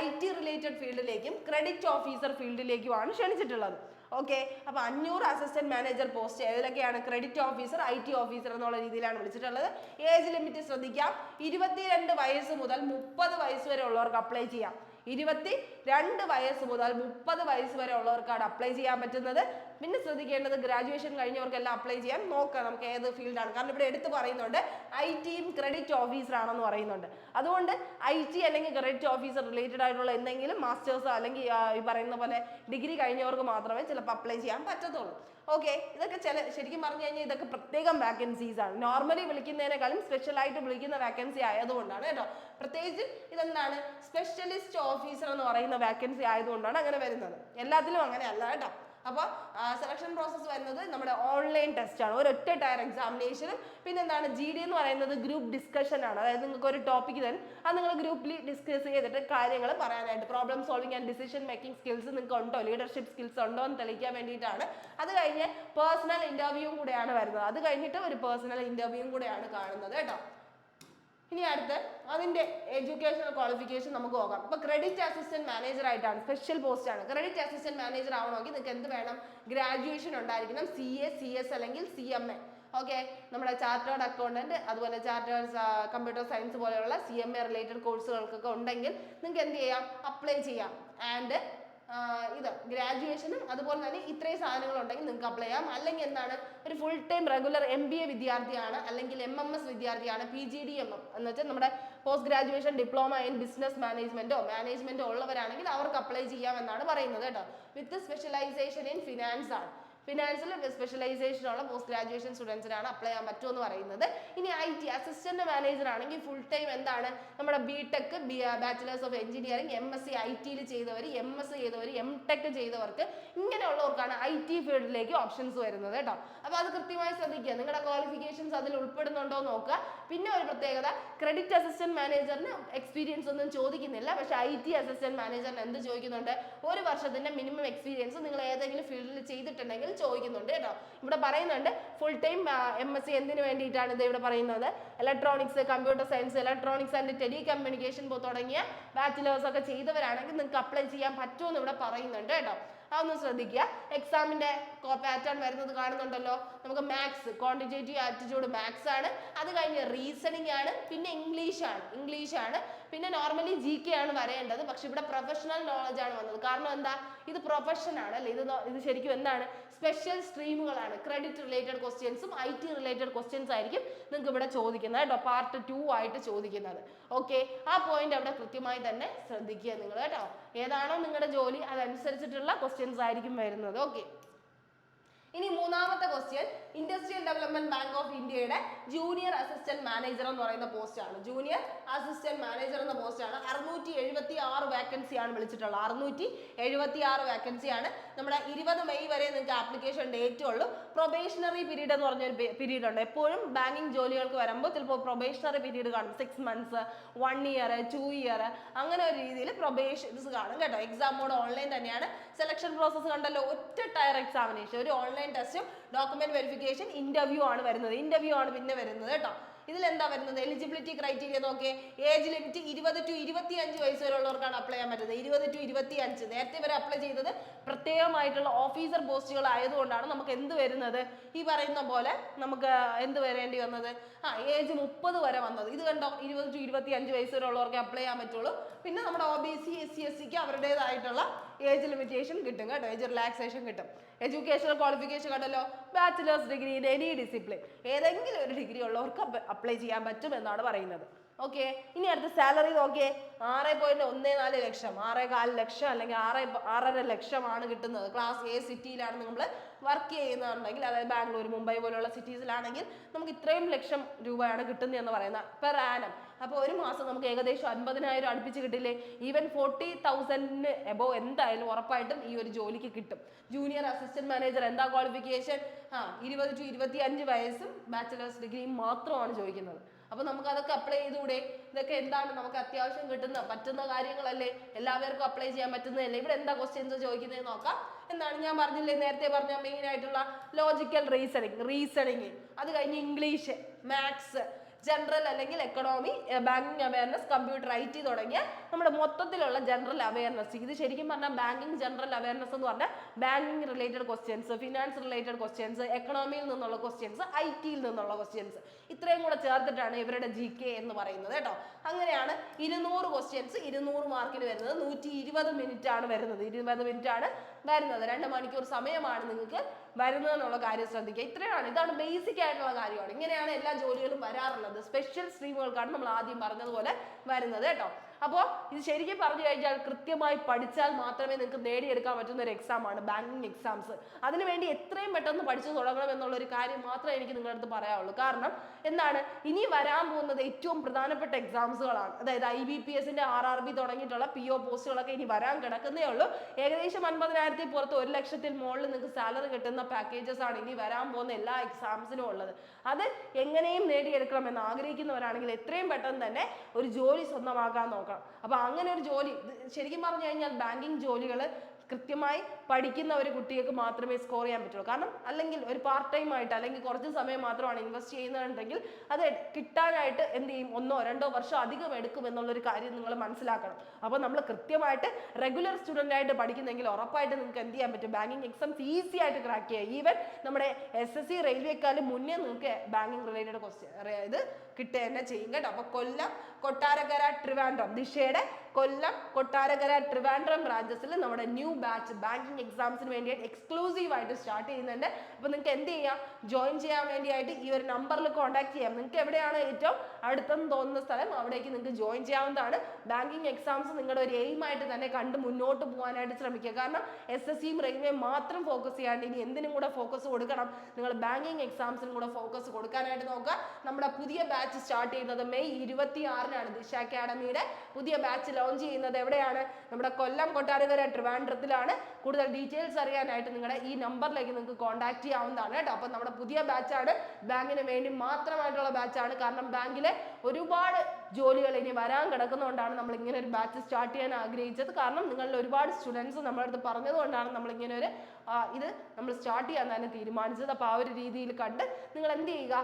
IT റിലേറ്റഡ് ഫീൽഡിലേക്കും ക്രെഡിറ്റ് ഓഫീസർ ഫീൽഡിലേക്കുമാണ് ക്ഷണിച്ചിട്ടുള്ളത്. ഓക്കെ, അപ്പൊ 500 അസിസ്റ്റന്റ് മാനേജർ പോസ്റ്റ് ഏതിലൊക്കെയാണ്, ക്രെഡിറ്റ് ഓഫീസർ, IT ഓഫീസർ എന്നുള്ള രീതിയിലാണ് വിളിച്ചിട്ടുള്ളത്. ഏജ് ലിമിറ്റ് ശ്രദ്ധിക്കാം, 22 വയസ്സ് മുതൽ 30 വയസ്സ് വരെ ഉള്ളവർക്ക് അപ്ലൈ ചെയ്യാം. 22 വയസ്സ് മുതൽ 30 വയസ്സ് വരെ ഉള്ളവർക്കാണ് അപ്ലൈ ചെയ്യാൻ പറ്റുന്നത്. പിന്നെ ശ്രദ്ധിക്കേണ്ടത് ഗ്രാജുവേഷൻ കഴിഞ്ഞവർക്കെല്ലാം അപ്ലൈ ചെയ്യാൻ നോക്കാം, നമുക്ക് ഏത് ഫീൽഡാണ്. കാരണം ഇവിടെ എടുത്ത് പറയുന്നുണ്ട് ITയും ക്രെഡിറ്റ് ഓഫീസർ ആണെന്ന് പറയുന്നുണ്ട്. അതുകൊണ്ട് IT അല്ലെങ്കിൽ ക്രെഡിറ്റ് ഓഫീസർ റിലേറ്റഡ് ആയിട്ടുള്ള എന്തെങ്കിലും മാസ്റ്റേഴ്സോ അല്ലെങ്കിൽ ഈ പറയുന്ന പോലെ ഡിഗ്രി കഴിഞ്ഞവർക്ക് മാത്രമേ ചിലപ്പോൾ അപ്ലൈ ചെയ്യാൻ പറ്റത്തുള്ളൂ. ഓക്കെ, ഇതൊക്കെ ശരിക്കും പറഞ്ഞു കഴിഞ്ഞാൽ ഇതൊക്കെ പ്രത്യേകം വാക്കൻസീസ് ആണ്. നോർമലി വിളിക്കുന്നതിനേക്കാളും സ്പെഷ്യൽ ആയിട്ട് വിളിക്കുന്ന വാക്കൻസി ആയതുകൊണ്ടാണ് കേട്ടോ. പ്രത്യേകിച്ച് ഇതെന്താണ്, സ്പെഷ്യലിസ്റ്റ് ഓഫീസർ എന്ന് പറയുന്ന വാക്കൻസി ആയതുകൊണ്ടാണ് അങ്ങനെ വരുന്നത്. എല്ലാത്തിലും അങ്ങനെ അല്ല കേട്ടോ. അപ്പോൾ സെലക്ഷൻ പ്രോസസ്സ് വരുന്നത് നമ്മുടെ ഓൺലൈൻ ടെസ്റ്റ് ആണ്, ഒരൊറ്റ ടയർ എക്സാമിനേഷനും. പിന്നെ എന്താണ്, GD എന്ന് പറയുന്നത് ഗ്രൂപ്പ് ഡിസ്കഷൻ ആണ്. അതായത് നിങ്ങൾക്ക് ഒരു ടോപ്പിക് തരും, അത് നിങ്ങൾ ഗ്രൂപ്പിൽ ഡിസ്കസ് ചെയ്തിട്ട് കാര്യങ്ങൾ പറയാനായിട്ട്, problem solving and decision making skills നിങ്ങൾക്ക് ഉണ്ടോ, ലീഡർഷിപ്പ് സ്കിൽസ് ഉണ്ടോ എന്ന് തെളിയിക്കാൻ വേണ്ടിയിട്ടാണ്. അത് കഴിഞ്ഞ് പേഴ്സണൽ ഇന്റർവ്യൂവും കൂടെയാണ് വരുന്നത്. അത് കഴിഞ്ഞിട്ട് ഒരു പേഴ്സണൽ ഇന്റർവ്യൂവും കൂടെയാണ് കാണുന്നത് കേട്ടോ. ഇനി അടുത്ത് അതിന്റെ എഡ്യൂക്കേഷണൽ ക്വാളിഫിക്കേഷൻ നമുക്ക് നോക്കാം. ഇപ്പൊ ക്രെഡിറ്റ് അസിസ്റ്റന്റ് മാനേജർ ആയിട്ടാണ്, സ്പെഷ്യൽ പോസ്റ്റ് ആണ്. ക്രെഡിറ്റ് അസിസ്റ്റന്റ് മാനേജർ ആവണമെങ്കിൽ നിങ്ങൾക്ക് എന്ത് വേണം, ഗ്രാജുവേഷൻ ഉണ്ടായിരിക്കണം, CA CS അല്ലെങ്കിൽ CMA. ഓക്കെ, നമ്മുടെ ചാർട്ടേഡ് അക്കൗണ്ടന്റ് അതുപോലെ ചാർട്ടേഡ് കമ്പ്യൂട്ടർ സയൻസ് പോലെയുള്ള CMA റിലേറ്റഡ് കോഴ്സുകൾക്കൊക്കെ ഉണ്ടെങ്കിൽ നിങ്ങൾക്ക് എന്ത് ചെയ്യാം, അപ്ലൈ ചെയ്യാം. ആൻഡ് ഇത് ഗ്രാജുവേഷനും അതുപോലെ തന്നെ ഇത്രയും സാധനങ്ങൾ ഉണ്ടെങ്കിൽ നിങ്ങൾക്ക് അപ്ലൈ ചെയ്യാം. അല്ലെങ്കിൽ എന്താണ്, ഒരു ഫുൾ ടൈം റെഗുലർ MBA വിദ്യാർത്ഥിയാണ് അല്ലെങ്കിൽ MMS വിദ്യാർത്ഥിയാണ്, PGDMM എന്ന് വെച്ചാൽ നമ്മുടെ post graduation diploma in business മാനേജ്മെന്റോ ഉള്ളവരാണെങ്കിൽ അവർക്ക് അപ്ലൈ ചെയ്യാമെന്നാണ് പറയുന്നത് കേട്ടോ. വിത്ത് സ്പെഷ്യലൈസേഷൻ ഇൻ ഫിനാൻസ് ആണ്. ഫിനാൻസിൽ സ്പെഷ്യലൈസേഷൻ ഉള്ള പോസ്റ്റ് ഗ്രാജുവേഷൻ സ്റ്റുഡൻസിനാണ് അപ്ലൈ ചെയ്യാൻ പറ്റുമെന്ന് പറയുന്നത്. ഇനി IT അസിസ്റ്റന്റ് മാനേജർ ആണെങ്കിൽ ഫുൾ ടൈം എന്താണ്, നമ്മുടെ BTech bachelors of engineering MSc IT ചെയ്തവർ, MS ചെയ്തവർ, MTech ചെയ്തവർക്ക് ഇങ്ങനെയുള്ളവർക്കാണ് IT ഫീൽഡിലേക്ക് ഓപ്ഷൻസ് വരുന്നത് കേട്ടോ. അപ്പോൾ അത് കൃത്യമായി ശ്രദ്ധിക്കുക, നിങ്ങളുടെ ക്വാളിഫിക്കേഷൻസ് അതിൽ ഉൾപ്പെടുന്നുണ്ടോ നോക്കുക. പിന്നെ ഒരു പ്രത്യേകത, ക്രെഡിറ്റ് അസിസ്റ്റന്റ് മാനേജറിന് എക്സ്പീരിയൻസ് ഒന്നും ചോദിക്കുന്നില്ല, പക്ഷേ IT അസിസ്റ്റന്റ് മാനേജറിന് എന്ത് ചോദിക്കുന്നുണ്ട്, 1 വർഷത്തിന്റെ മിനിമം എക്സ്പീരിയൻസ് നിങ്ങൾ ഏതെങ്കിലും ഫീൽഡിൽ ചെയ്തിട്ടുണ്ടെങ്കിൽ ചോദിക്കുന്നുണ്ട് കേട്ടോ. ഇവിടെ പറയുന്നുണ്ട് ഫുൾ ടൈം MSc എന്തിനു വേണ്ടിയിട്ടാണ് ഇത് ഇവിടെ പറയുന്നത്, electronics, computer science, electronics and tele communication തുടങ്ങിയ ബാച്ചിലേഴ്സ് ഒക്കെ ചെയ്തവരാണെങ്കിൽ നിങ്ങൾക്ക് അപ്ലൈ ചെയ്യാൻ പറ്റുമെന്ന് ഇവിടെ പറയുന്നുണ്ട് കേട്ടോ. അതൊന്ന് ശ്രദ്ധിക്കുക. എക്സാമിന്റെ പാറ്റേൺ വരുന്നത് കാണുന്നുണ്ടല്ലോ, നമുക്ക് മാത്സ്, ക്വാണ്ടിറ്റേറ്റീവ് ആപ്റ്റിറ്റ്യൂഡ് മാത്സ് ആണ്, അത് കഴിഞ്ഞ് റീസണിങ് ആണ്, പിന്നെ ഇംഗ്ലീഷ് ആണ്, പിന്നെ നോർമലി GK ആണ് വരേണ്ടത്. പക്ഷെ ഇവിടെ പ്രൊഫഷണൽ നോളജ് ആണ് വന്നത്. കാരണം എന്താ, ഇത് പ്രൊഫഷൻ ആണ് അല്ലേ, ഇത് ശരിക്കും എന്താണ്, സ്പെഷ്യൽ സ്ട്രീമുകളാണ്. ക്രെഡിറ്റ് റിലേറ്റഡ് ക്വസ്റ്റ്യൻസും IT റിലേറ്റഡ് ക്വസ്റ്റ്യൻസ് ആയിരിക്കും നിങ്ങൾക്ക് ഇവിടെ ചോദിക്കുന്നത് കേട്ടോ, പാർട്ട് 2 ആയിട്ട് ചോദിക്കുന്നത്. ഓക്കെ, ആ പോയിന്റ് അവിടെ കൃത്യമായി തന്നെ ശ്രദ്ധിക്കുക നിങ്ങൾ കേട്ടോ. ഏതാണോ നിങ്ങളുടെ ജോലി അതനുസരിച്ചിട്ടുള്ള ക്വസ്റ്റ്യൻസ് ആയിരിക്കും വരുന്നത്. ഓക്കെ, ഇനി മൂന്നാമത്തെ question, industrial development bank of ഇന്ത്യയുടെ ജൂനിയർ അസിസ്റ്റന്റ് മാനേജർ എന്ന് പറയുന്ന പോസ്റ്റ് ആണ്. ജൂനിയർ അസിസ്റ്റന്റ് മാനേജർ എന്ന പോസ്റ്റ് ആണ്. 676 വേക്കൻസി ആണ് വിളിച്ചിട്ടുള്ളത്. 676 വേക്കൻസി ആണ്. നമ്മുടെ 20 മെയ് വരെ നിങ്ങൾക്ക് ആപ്ലിക്കേഷൻ ഡേറ്റ് ഉള്ളൂ. പ്രൊബേഷണറി പീരീഡ് എന്ന് പറഞ്ഞൊരു പീരീഡ് ഉണ്ട്. എപ്പോഴും ബാങ്കിങ് ജോലികൾക്ക് വരുമ്പോൾ ചിലപ്പോൾ പ്രൊബേഷണറി പീരീഡ് കാണും. 6 months, 1 year, 2 year, അങ്ങനെ ഒരു രീതിയിൽ പ്രൊബേഷൻസ് കാണും കേട്ടോ. എക്സാം മോഡ് ഓൺലൈൻ തന്നെയാണ്. സെലക്ഷൻ പ്രോസസ്സ് കണ്ടല്ലോ, ഒറ്റ ടയർ എക്സാമിനേഷൻ, ഒരു ഓൺലൈൻ ടെസ്റ്റും ഡോക്യുമെന്റ് വെരിഫിക്കേഷൻ, ഇന്റർവ്യൂ ആണ് പിന്നെ വരുന്നത് കേട്ടോ. ഇതിൽ എന്താ വരുന്നത്, എലിജിബിലിറ്റി ക്രൈറ്റീരിയ നോക്കിയേ. ഏജ് ലിമിറ്റ് 20 to 25 വയസ്സ് വരെയുള്ളവർക്കാണ് അപ്ലൈ ചെയ്യാൻ പറ്റുന്നത്. 20 to 25. നേരത്തെ വരെ അപ്ലൈ ചെയ്തത് പ്രത്യേകമായിട്ടുള്ള ഓഫീസർ പോസ്റ്റുകൾ ആയതുകൊണ്ടാണ് നമുക്ക് എന്ത് വരുന്നത്, ഈ പറയുന്ന പോലെ നമുക്ക് എന്ത് വരേണ്ടി വന്നത്, ഏജ് 30 വരെ വന്നത്. ഇത് കണ്ടോ, 20 to 25 വയസ്സ് വരെയുള്ളവർക്ക് അപ്ലൈ ചെയ്യാൻ പറ്റുള്ളൂ. പിന്നെ നമ്മുടെ OBC, SC, SCക്ക് അവരുടേതായിട്ടുള്ള ഏജ് ലിമിറ്റേഷൻ കിട്ടും കേട്ടോ, ഏജ് റിലാക്സേഷൻ കിട്ടും. എഡ്യൂക്കേഷണൽ ക്വാളിഫിക്കേഷൻ കണ്ടല്ലോ, bachelors degree in any discipline, ഏതെങ്കിലും ഒരു ഡിഗ്രി ഉള്ളവർക്ക് അപ്ലൈ ചെയ്യാൻ പറ്റും എന്നാണ് പറയുന്നത്. ഓക്കെ, ഇനി അടുത്ത സാലറി നോക്കിയേ. 6.14 ലക്ഷം, 6.4 ലക്ഷം അല്ലെങ്കിൽ 6.5 ലക്ഷമാണ് കിട്ടുന്നത്. ക്ലാസ് A സിറ്റിയിലാണ് നിങ്ങൾ വർക്ക് ചെയ്യുന്നുണ്ടെങ്കിൽ, അതായത് ബാംഗ്ലൂർ, മുംബൈ പോലുള്ള സിറ്റീസിലാണെങ്കിൽ നമുക്ക് ഇത്രയും ലക്ഷം രൂപയാണ് കിട്ടുന്നത് എന്ന് പറയുന്നത് പെർ ആനം. അപ്പോൾ ഒരു മാസം നമുക്ക് ഏകദേശം 50,000 അടുപ്പിച്ച് കിട്ടില്ലേ. ഈവൻ 40,000 എബോ എന്തായാലും ഉറപ്പായിട്ടും ഈ ഒരു ജോലിക്ക് കിട്ടും. ജൂനിയർ അസിസ്റ്റന്റ് മാനേജർ എന്താ ക്വാളിഫിക്കേഷൻ, 20 to 25 വയസ്സും ബാച്ചിലേഴ്സ് ഡിഗ്രിയും മാത്രമാണ് ചോദിക്കുന്നത്. അപ്പൊ നമുക്ക് അതൊക്കെ അപ്ലൈ ചെയ്തുകൂടെ? ഇതൊക്കെ എന്താണ്, നമുക്ക് അത്യാവശ്യം പറ്റുന്ന കാര്യങ്ങളല്ലേ, എല്ലാവർക്കും അപ്ലൈ ചെയ്യാൻ പറ്റുന്നതല്ലേ. ഇവിടെ എന്താ ക്വസ്റ്റ്യൻസ് ചോദിക്കുന്നത് നോക്കാം. എന്താണ് ഞാൻ പറഞ്ഞില്ലേ, നേരത്തെ പറഞ്ഞ മെയിൻ ആയിട്ടുള്ള ലോജിക്കൽ റീസണിങ്, അത് കഴിഞ്ഞ് ഇംഗ്ലീഷ്, മാത്സ്, ജനറൽ അല്ലെങ്കിൽ economy, banking awareness, computer, IT തുടങ്ങിയ നമ്മുടെ മൊത്തത്തിലുള്ള ജനറൽ അവയർനെസ്. ഇത് ശരിക്കും പറഞ്ഞാൽ ബാങ്കിങ് ജനറൽ അവയർനെസ് എന്ന് പറഞ്ഞാൽ banking related questions, finance related questions, എക്കണോമിയിൽ നിന്നുള്ള ക്വസ്റ്റ്യൻസ്, ITയിൽ നിന്നുള്ള ക്വസ്റ്റ്യൻസ്, ഇത്രയും കൂടെ ചേർത്തിട്ടാണ് ഇവരുടെ GK എന്ന് പറയുന്നത് കേട്ടോ. അങ്ങനെയാണ് 200 ക്വസ്റ്റ്യൻസ് 200 മാർക്കിന് വരുന്നത്. 120 മിനിറ്റ് ആണ് വരുന്നത്. 20 മിനിറ്റ് ആണ് വരുന്നത്. 2 മണിക്കൂർ സമയമാണ് നിങ്ങൾക്ക് വരുന്നത് എന്നുള്ള കാര്യം ശ്രദ്ധിക്കുക. ഇതാണ് ബേസിക് ആയിട്ടുള്ള കാര്യമാണ്. ഇങ്ങനെയാണ് എല്ലാ ജോലികളും വരാറുള്ളത്. സ്പെഷ്യൽ സ്ട്രീമുകൾക്കാണ് നമ്മൾ ആദ്യം പറഞ്ഞതുപോലെ വരുന്നത് കേട്ടോ. അപ്പോൾ ഇത് ശരിക്കും പറഞ്ഞു കഴിഞ്ഞാൽ കൃത്യമായി പഠിച്ചാൽ മാത്രമേ നിങ്ങൾക്ക് നേടിയെടുക്കാൻ പറ്റുന്ന ഒരു എക്സാമാണ് ബാങ്കിങ് എക്സാംസ്. അതിനുവേണ്ടി എത്രയും പെട്ടെന്ന് പഠിച്ചു തുടങ്ങണം എന്നുള്ളൊരു കാര്യം മാത്രമേ എനിക്ക് നിങ്ങളുടെ അടുത്ത് പറയാവുള്ളൂ. കാരണം എന്താണ്, ഇനി വരാൻ പോകുന്നത് ഏറ്റവും പ്രധാനപ്പെട്ട എക്സാംസുകളാണ്. അതായത് IBPSന്റെ RRB തുടങ്ങിയിട്ടുള്ള PO പോസ്റ്റുകളൊക്കെ ഇനി വരാൻ കിടക്കുന്നേ ഉള്ളൂ. ഏകദേശം 50,000 പുറത്ത് 1 ലക്ഷത്തിൽ മുകളിൽ നിങ്ങൾക്ക് സാലറി കിട്ടുന്ന പാക്കേജസ് ആണ് ഇനി വരാൻ പോകുന്ന എല്ലാ എക്സാംസിനും ഉള്ളത്. അത് എങ്ങനെയും നേടിയെടുക്കണം എന്ന് ആഗ്രഹിക്കുന്നവരാണെങ്കിൽ എത്രയും പെട്ടെന്ന് തന്നെ ഒരു ജോലി സ്വന്തമാക്കാൻ നോക്കണം. അപ്പൊ അങ്ങനെ ഒരു ജോലി, ശരിക്കും പറഞ്ഞു കഴിഞ്ഞാൽ ബാങ്കിങ് ജോലികൾ കൃത്യമായി പഠിക്കുന്ന ഒരു കുട്ടികൾക്ക് മാത്രമേ സ്കോർ ചെയ്യാൻ പറ്റുള്ളൂ. കാരണം അല്ലെങ്കിൽ ഒരു പാർട്ട് ടൈം ആയിട്ട് അല്ലെങ്കിൽ കുറച്ച് സമയം മാത്രമാണ് ഇൻവെസ്റ്റ് ചെയ്യുന്നതെന്നുണ്ടെങ്കിൽ അത് കിട്ടാനായിട്ട് എന്ത് ചെയ്യും, 1-2 വർഷം അധികം എടുക്കും എന്നുള്ളൊരു കാര്യം നിങ്ങൾ മനസ്സിലാക്കണം. അപ്പോൾ നമ്മൾ കൃത്യമായിട്ട് റെഗുലർ സ്റ്റുഡൻ്റ് ആയിട്ട് പഠിക്കുന്നെങ്കിൽ ഉറപ്പായിട്ട് നിങ്ങൾക്ക് എന്ത് ചെയ്യാൻ പറ്റും, ബാങ്കിങ് എക്സാംസ് ഈസി ആയിട്ട് ക്രാക്ക് ചെയ്യാം. ഈവൻ നമ്മുടെ SSC റെയിൽവേക്കാളും മുന്നേ നിങ്ങൾക്ക് ബാങ്കിങ് റിലേറ്റഡ് ക്വസ്റ്റ്യൻ ഇത് കിട്ടുക തന്നെ ചെയ്യും കേട്ടോ. അപ്പോൾ കൊല്ലം, കൊട്ടാരക്കര, ട്രിവാൻഡ്രം, ദിശയുടെ കൊല്ലം, കൊട്ടാരക്കര, ട്രിവാൻഡ്രം ബ്രാഞ്ചസിൽ നമ്മുടെ ന്യൂ ബാച്ച് ബാങ്കിങ് എക്സാംസിന് വേണ്ടിയിട്ട് എക്സ്ക്ലൂസീവ് ആയിട്ട് സ്റ്റാർട്ട് ചെയ്യുന്നുണ്ട്. അപ്പോൾ നിങ്ങൾക്ക് എന്ത് ചെയ്യാം, ജോയിൻ ചെയ്യാൻ വേണ്ടിയായിട്ട് ഈ ഒരു നമ്പറിൽ കോൺടാക്ട് ചെയ്യാം. നിങ്ങൾക്ക് എവിടെയാണ് ഏറ്റവും അടുത്തെന്ന് തോന്നുന്ന സ്ഥലം അവിടേക്ക് നിങ്ങൾക്ക് ജോയിൻ ചെയ്യാവുന്നതാണ്. ബാങ്കിങ് എക്സാംസ് നിങ്ങളുടെ ഒരു എയിം ആയിട്ട് തന്നെ കണ്ട് മുന്നോട്ട് പോകാനായിട്ട് ശ്രമിക്കുക. കാരണം SSCയും റെയിൽവേയും മാത്രം ഫോക്കസ് ചെയ്യാണ്ട് ഇനി എന്തിനും കൂടെ ഫോക്കസ് കൊടുക്കണം, നിങ്ങൾ ബാങ്കിങ് എക്സാംസിനും കൂടെ ഫോക്കസ് കൊടുക്കാനായിട്ട് നോക്കുക. നമ്മുടെ പുതിയ ബാച്ച് സ്റ്റാർട്ട് ചെയ്യുന്നത് മെയ് 26-നാണ്. ദിശ അക്കാഡമിയുടെ പുതിയ ബാച്ച് ലോഞ്ച് ചെയ്യുന്നത് എവിടെയാണ്, നമ്മുടെ കൊല്ലം, കൊട്ടാരക്കര, ട്രിവാൻഡ്രത്തിലാണ്. കൂടുതൽ ഡീറ്റെയിൽസ് അറിയാനായിട്ട് നിങ്ങളുടെ ഈ നമ്പറിലേക്ക് നിങ്ങൾക്ക് കോൺടാക്ട് ചെയ്യാവുന്നതാണ് കേട്ടോ. അപ്പം നമ്മുടെ പുതിയ ബാച്ചാണ്, ബാങ്കിന് വേണ്ടി മാത്രമായിട്ടുള്ള ബാച്ചാണ്. കാരണം ബാങ്കിലെ ഒരുപാട് ജോലികൾ ഇനി വരാൻ കിടക്കുന്നതുകൊണ്ടാണ് നമ്മൾ ഇങ്ങനെ ഒരു ബാച്ച് സ്റ്റാർട്ട് ചെയ്യാൻ ആഗ്രഹിച്ചത്. കാരണം നിങ്ങളിൽ ഒരുപാട് സ്റ്റുഡൻസ് നമ്മുടെ അടുത്ത് പറഞ്ഞതുകൊണ്ടാണ് നമ്മൾ ഇങ്ങനെ ഒരു ഇത് നമ്മൾ സ്റ്റാർട്ട് ചെയ്യാൻ തന്നെ തീരുമാനിച്ചത്. അപ്പോൾ ആ ഒരു രീതിയിൽ കണ്ട് നിങ്ങൾ എന്ത് ചെയ്യുക,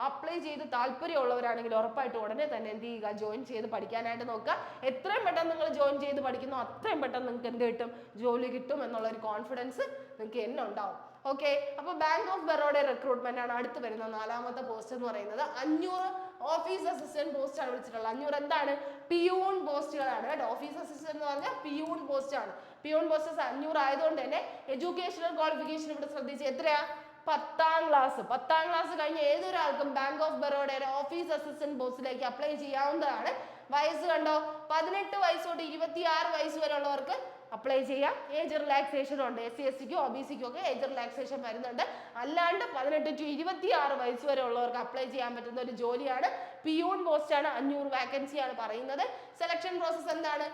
അപ്ലൈ ചെയ്ത് താല്പര്യമുള്ളവരാണെങ്കിൽ ഉറപ്പായിട്ട് ഉടനെ തന്നെ എന്ത് ചെയ്യുക, ജോയിൻ ചെയ്ത് പഠിക്കാനായിട്ട് നോക്കുക. എത്രയും പെട്ടെന്ന് നിങ്ങൾ ജോയിൻ ചെയ്ത് പഠിക്കുന്നു അത്രയും പെട്ടെന്ന് നിങ്ങൾക്ക് എന്ത് കിട്ടും, ജോലി കിട്ടും എന്നുള്ളൊരു കോൺഫിഡൻസ് നിങ്ങൾക്ക് എന്നെ ഉണ്ടാവും. ഓക്കെ, അപ്പോൾ ബാങ്ക് ഓഫ് ബറോഡ റിക്രൂട്ട്മെന്റ് ആണ് അടുത്ത് വരുന്ന 4ാമത്തെ പോസ്റ്റ് എന്ന് പറയുന്നത്. 500 ഓഫീസ് അസിസ്റ്റന്റ് പോസ്റ്റ് ആണ് വിളിച്ചിട്ടുള്ളത്. 500 എന്താണ്, പിയൂൺ പോസ്റ്റുകളാണ് കേട്ടോ. ഓഫീസ് അസിസ്റ്റന്റ് എന്ന് പറഞ്ഞാൽ പിയൂൺ പോസ്റ്റ് ആണ്. പിയൂൺ പോസ്റ്റസ് 500 ആയതുകൊണ്ട് തന്നെ എഡ്യൂക്കേഷണൽ ക്വാളിഫിക്കേഷൻ ഇവിടെ ശ്രദ്ധിച്ച് എത്രയാ, 10ാം ക്ലാസ്. 10ാം ക്ലാസ് കഴിഞ്ഞ ഏതൊരാൾക്കും ബാങ്ക് ഓഫ് ബറോഡയുടെ ഓഫീസ് അസിസ്റ്റന്റ് പോസ്റ്റിലേക്ക് അപ്ലൈ ചെയ്യാവുന്നതാണ്. വയസ്സ് കണ്ടോ, 18 വയസ്സ് തൊട്ട് 26 വയസ്സ് വരെ ഉള്ളവർക്ക് അപ്ലൈ ചെയ്യാം. ഏജ് റിലാക്സേഷൻ ഉണ്ട്. SC/STക്കും OBCക്കും ഒക്കെ ഏജ് റിലാക്സേഷൻ വരുന്നുണ്ട്. അല്ലാണ്ട് 18 to 26 വയസ്സ് വരെ ഉള്ളവർക്ക് അപ്ലൈ ചെയ്യാൻ പറ്റുന്ന ഒരു ജോലിയാണ്. പിയൂൺ പോസ്റ്റ് ആണ്. 500 വാക്കൻസി ആണ് പറയുന്നത്. സെലക്ഷൻ പ്രോസസ് എന്താണ്,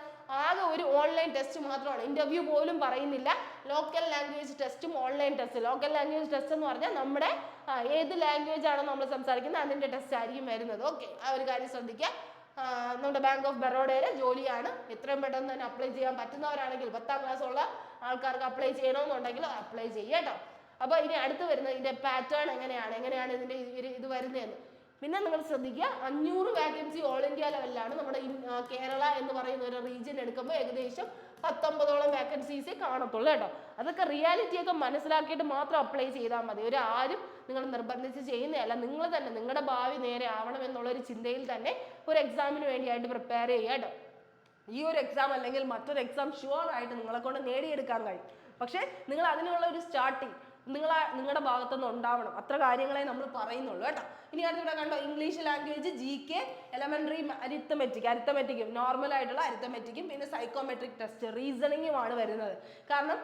ആകെ ഒരു ഓൺലൈൻ ടെസ്റ്റ് മാത്രമാണ്, ഇന്റർവ്യൂ പോലും പറയുന്നില്ല. ലോക്കൽ ലാംഗ്വേജ് ടെസ്റ്റും online test. Local language test എന്ന് പറഞ്ഞാൽ നമ്മുടെ ഏത് ലാംഗ്വേജ് ആണോ നമ്മൾ സംസാരിക്കുന്നത് അതിന്റെ ടെസ്റ്റ് ആയിരിക്കും വരുന്നത്. ഓക്കെ, ആ ഒരു കാര്യം ശ്രദ്ധിക്കുക. നമ്മുടെ ബാങ്ക് ഓഫ് ബറോഡയുടെ ജോലിയാണ്. എത്രയും പെട്ടെന്ന് തന്നെ അപ്ലൈ ചെയ്യാൻ പറ്റുന്നവരാണെങ്കിൽ 10ാം ക്ലാസ് ഉള്ള ആൾക്കാർക്ക് അപ്ലൈ ചെയ്യണമെന്നുണ്ടെങ്കിൽ അപ്ലൈ ചെയ്യാം കേട്ടോ. അപ്പോൾ ഇനി അടുത്ത് വരുന്നത് ഇതിന്റെ പാറ്റേൺ എങ്ങനെയാണ് ഇതിന്റെ ഇത് വരുന്നതെന്ന്. പിന്നെ നിങ്ങൾ ശ്രദ്ധിക്കുക, 500 വാക്കൻസി ഓൾ ഇന്ത്യ ലെവലിലാണ്. നമ്മുടെ കേരള എന്ന് പറയുന്ന ഒരു റീജിയൻ എടുക്കുമ്പോൾ ഏകദേശം 19ഓളം വാക്കൻസീസേ കാണത്തുള്ളൂ കേട്ടോ. അതൊക്കെ റിയാലിറ്റി ഒക്കെ മനസ്സിലാക്കിയിട്ട് മാത്രം അപ്ലൈ ചെയ്താൽ മതി. ആരും നിങ്ങൾ നിർബന്ധിച്ച് ചെയ്യുന്നതല്ല. നിങ്ങൾ തന്നെ നിങ്ങളുടെ ഭാവി നേരെ ആവണം എന്നുള്ളൊരു ചിന്തയിൽ തന്നെ ഒരു എക്സാമിന് വേണ്ടിയായിട്ട് പ്രിപ്പയർ ചെയ്യുക കേട്ടോ. ഈ ഒരു എക്സാം അല്ലെങ്കിൽ മറ്റൊരു എക്സാം ഷുവർ ആയിട്ട് നിങ്ങളെ കൊണ്ട് നേടിയെടുക്കാൻ കഴിയും. പക്ഷേ നിങ്ങൾ അതിനുള്ള ഒരു സ്റ്റാർട്ടിങ് നിങ്ങളുടെ ഭാഗത്തുനിന്ന് ഉണ്ടാവണം. അത്ര കാര്യങ്ങളെ നമ്മൾ പറയുന്നുള്ളൂ കേട്ടോ. ഇനി അടുത്തിവിടെ കണ്ടോ, ഇംഗ്ലീഷ് ലാംഗ്വേജ്, GK, എലമെന്ററി അരിത്തമെറ്റിക്കും നോർമൽ ആയിട്ടുള്ള അരിത്തമെറ്റിക്കും പിന്നെ സൈക്കോമെട്രിക് ടെസ്റ്റ്, റീസണിങ്ങുമാണ് വരുന്നത്. കാരണം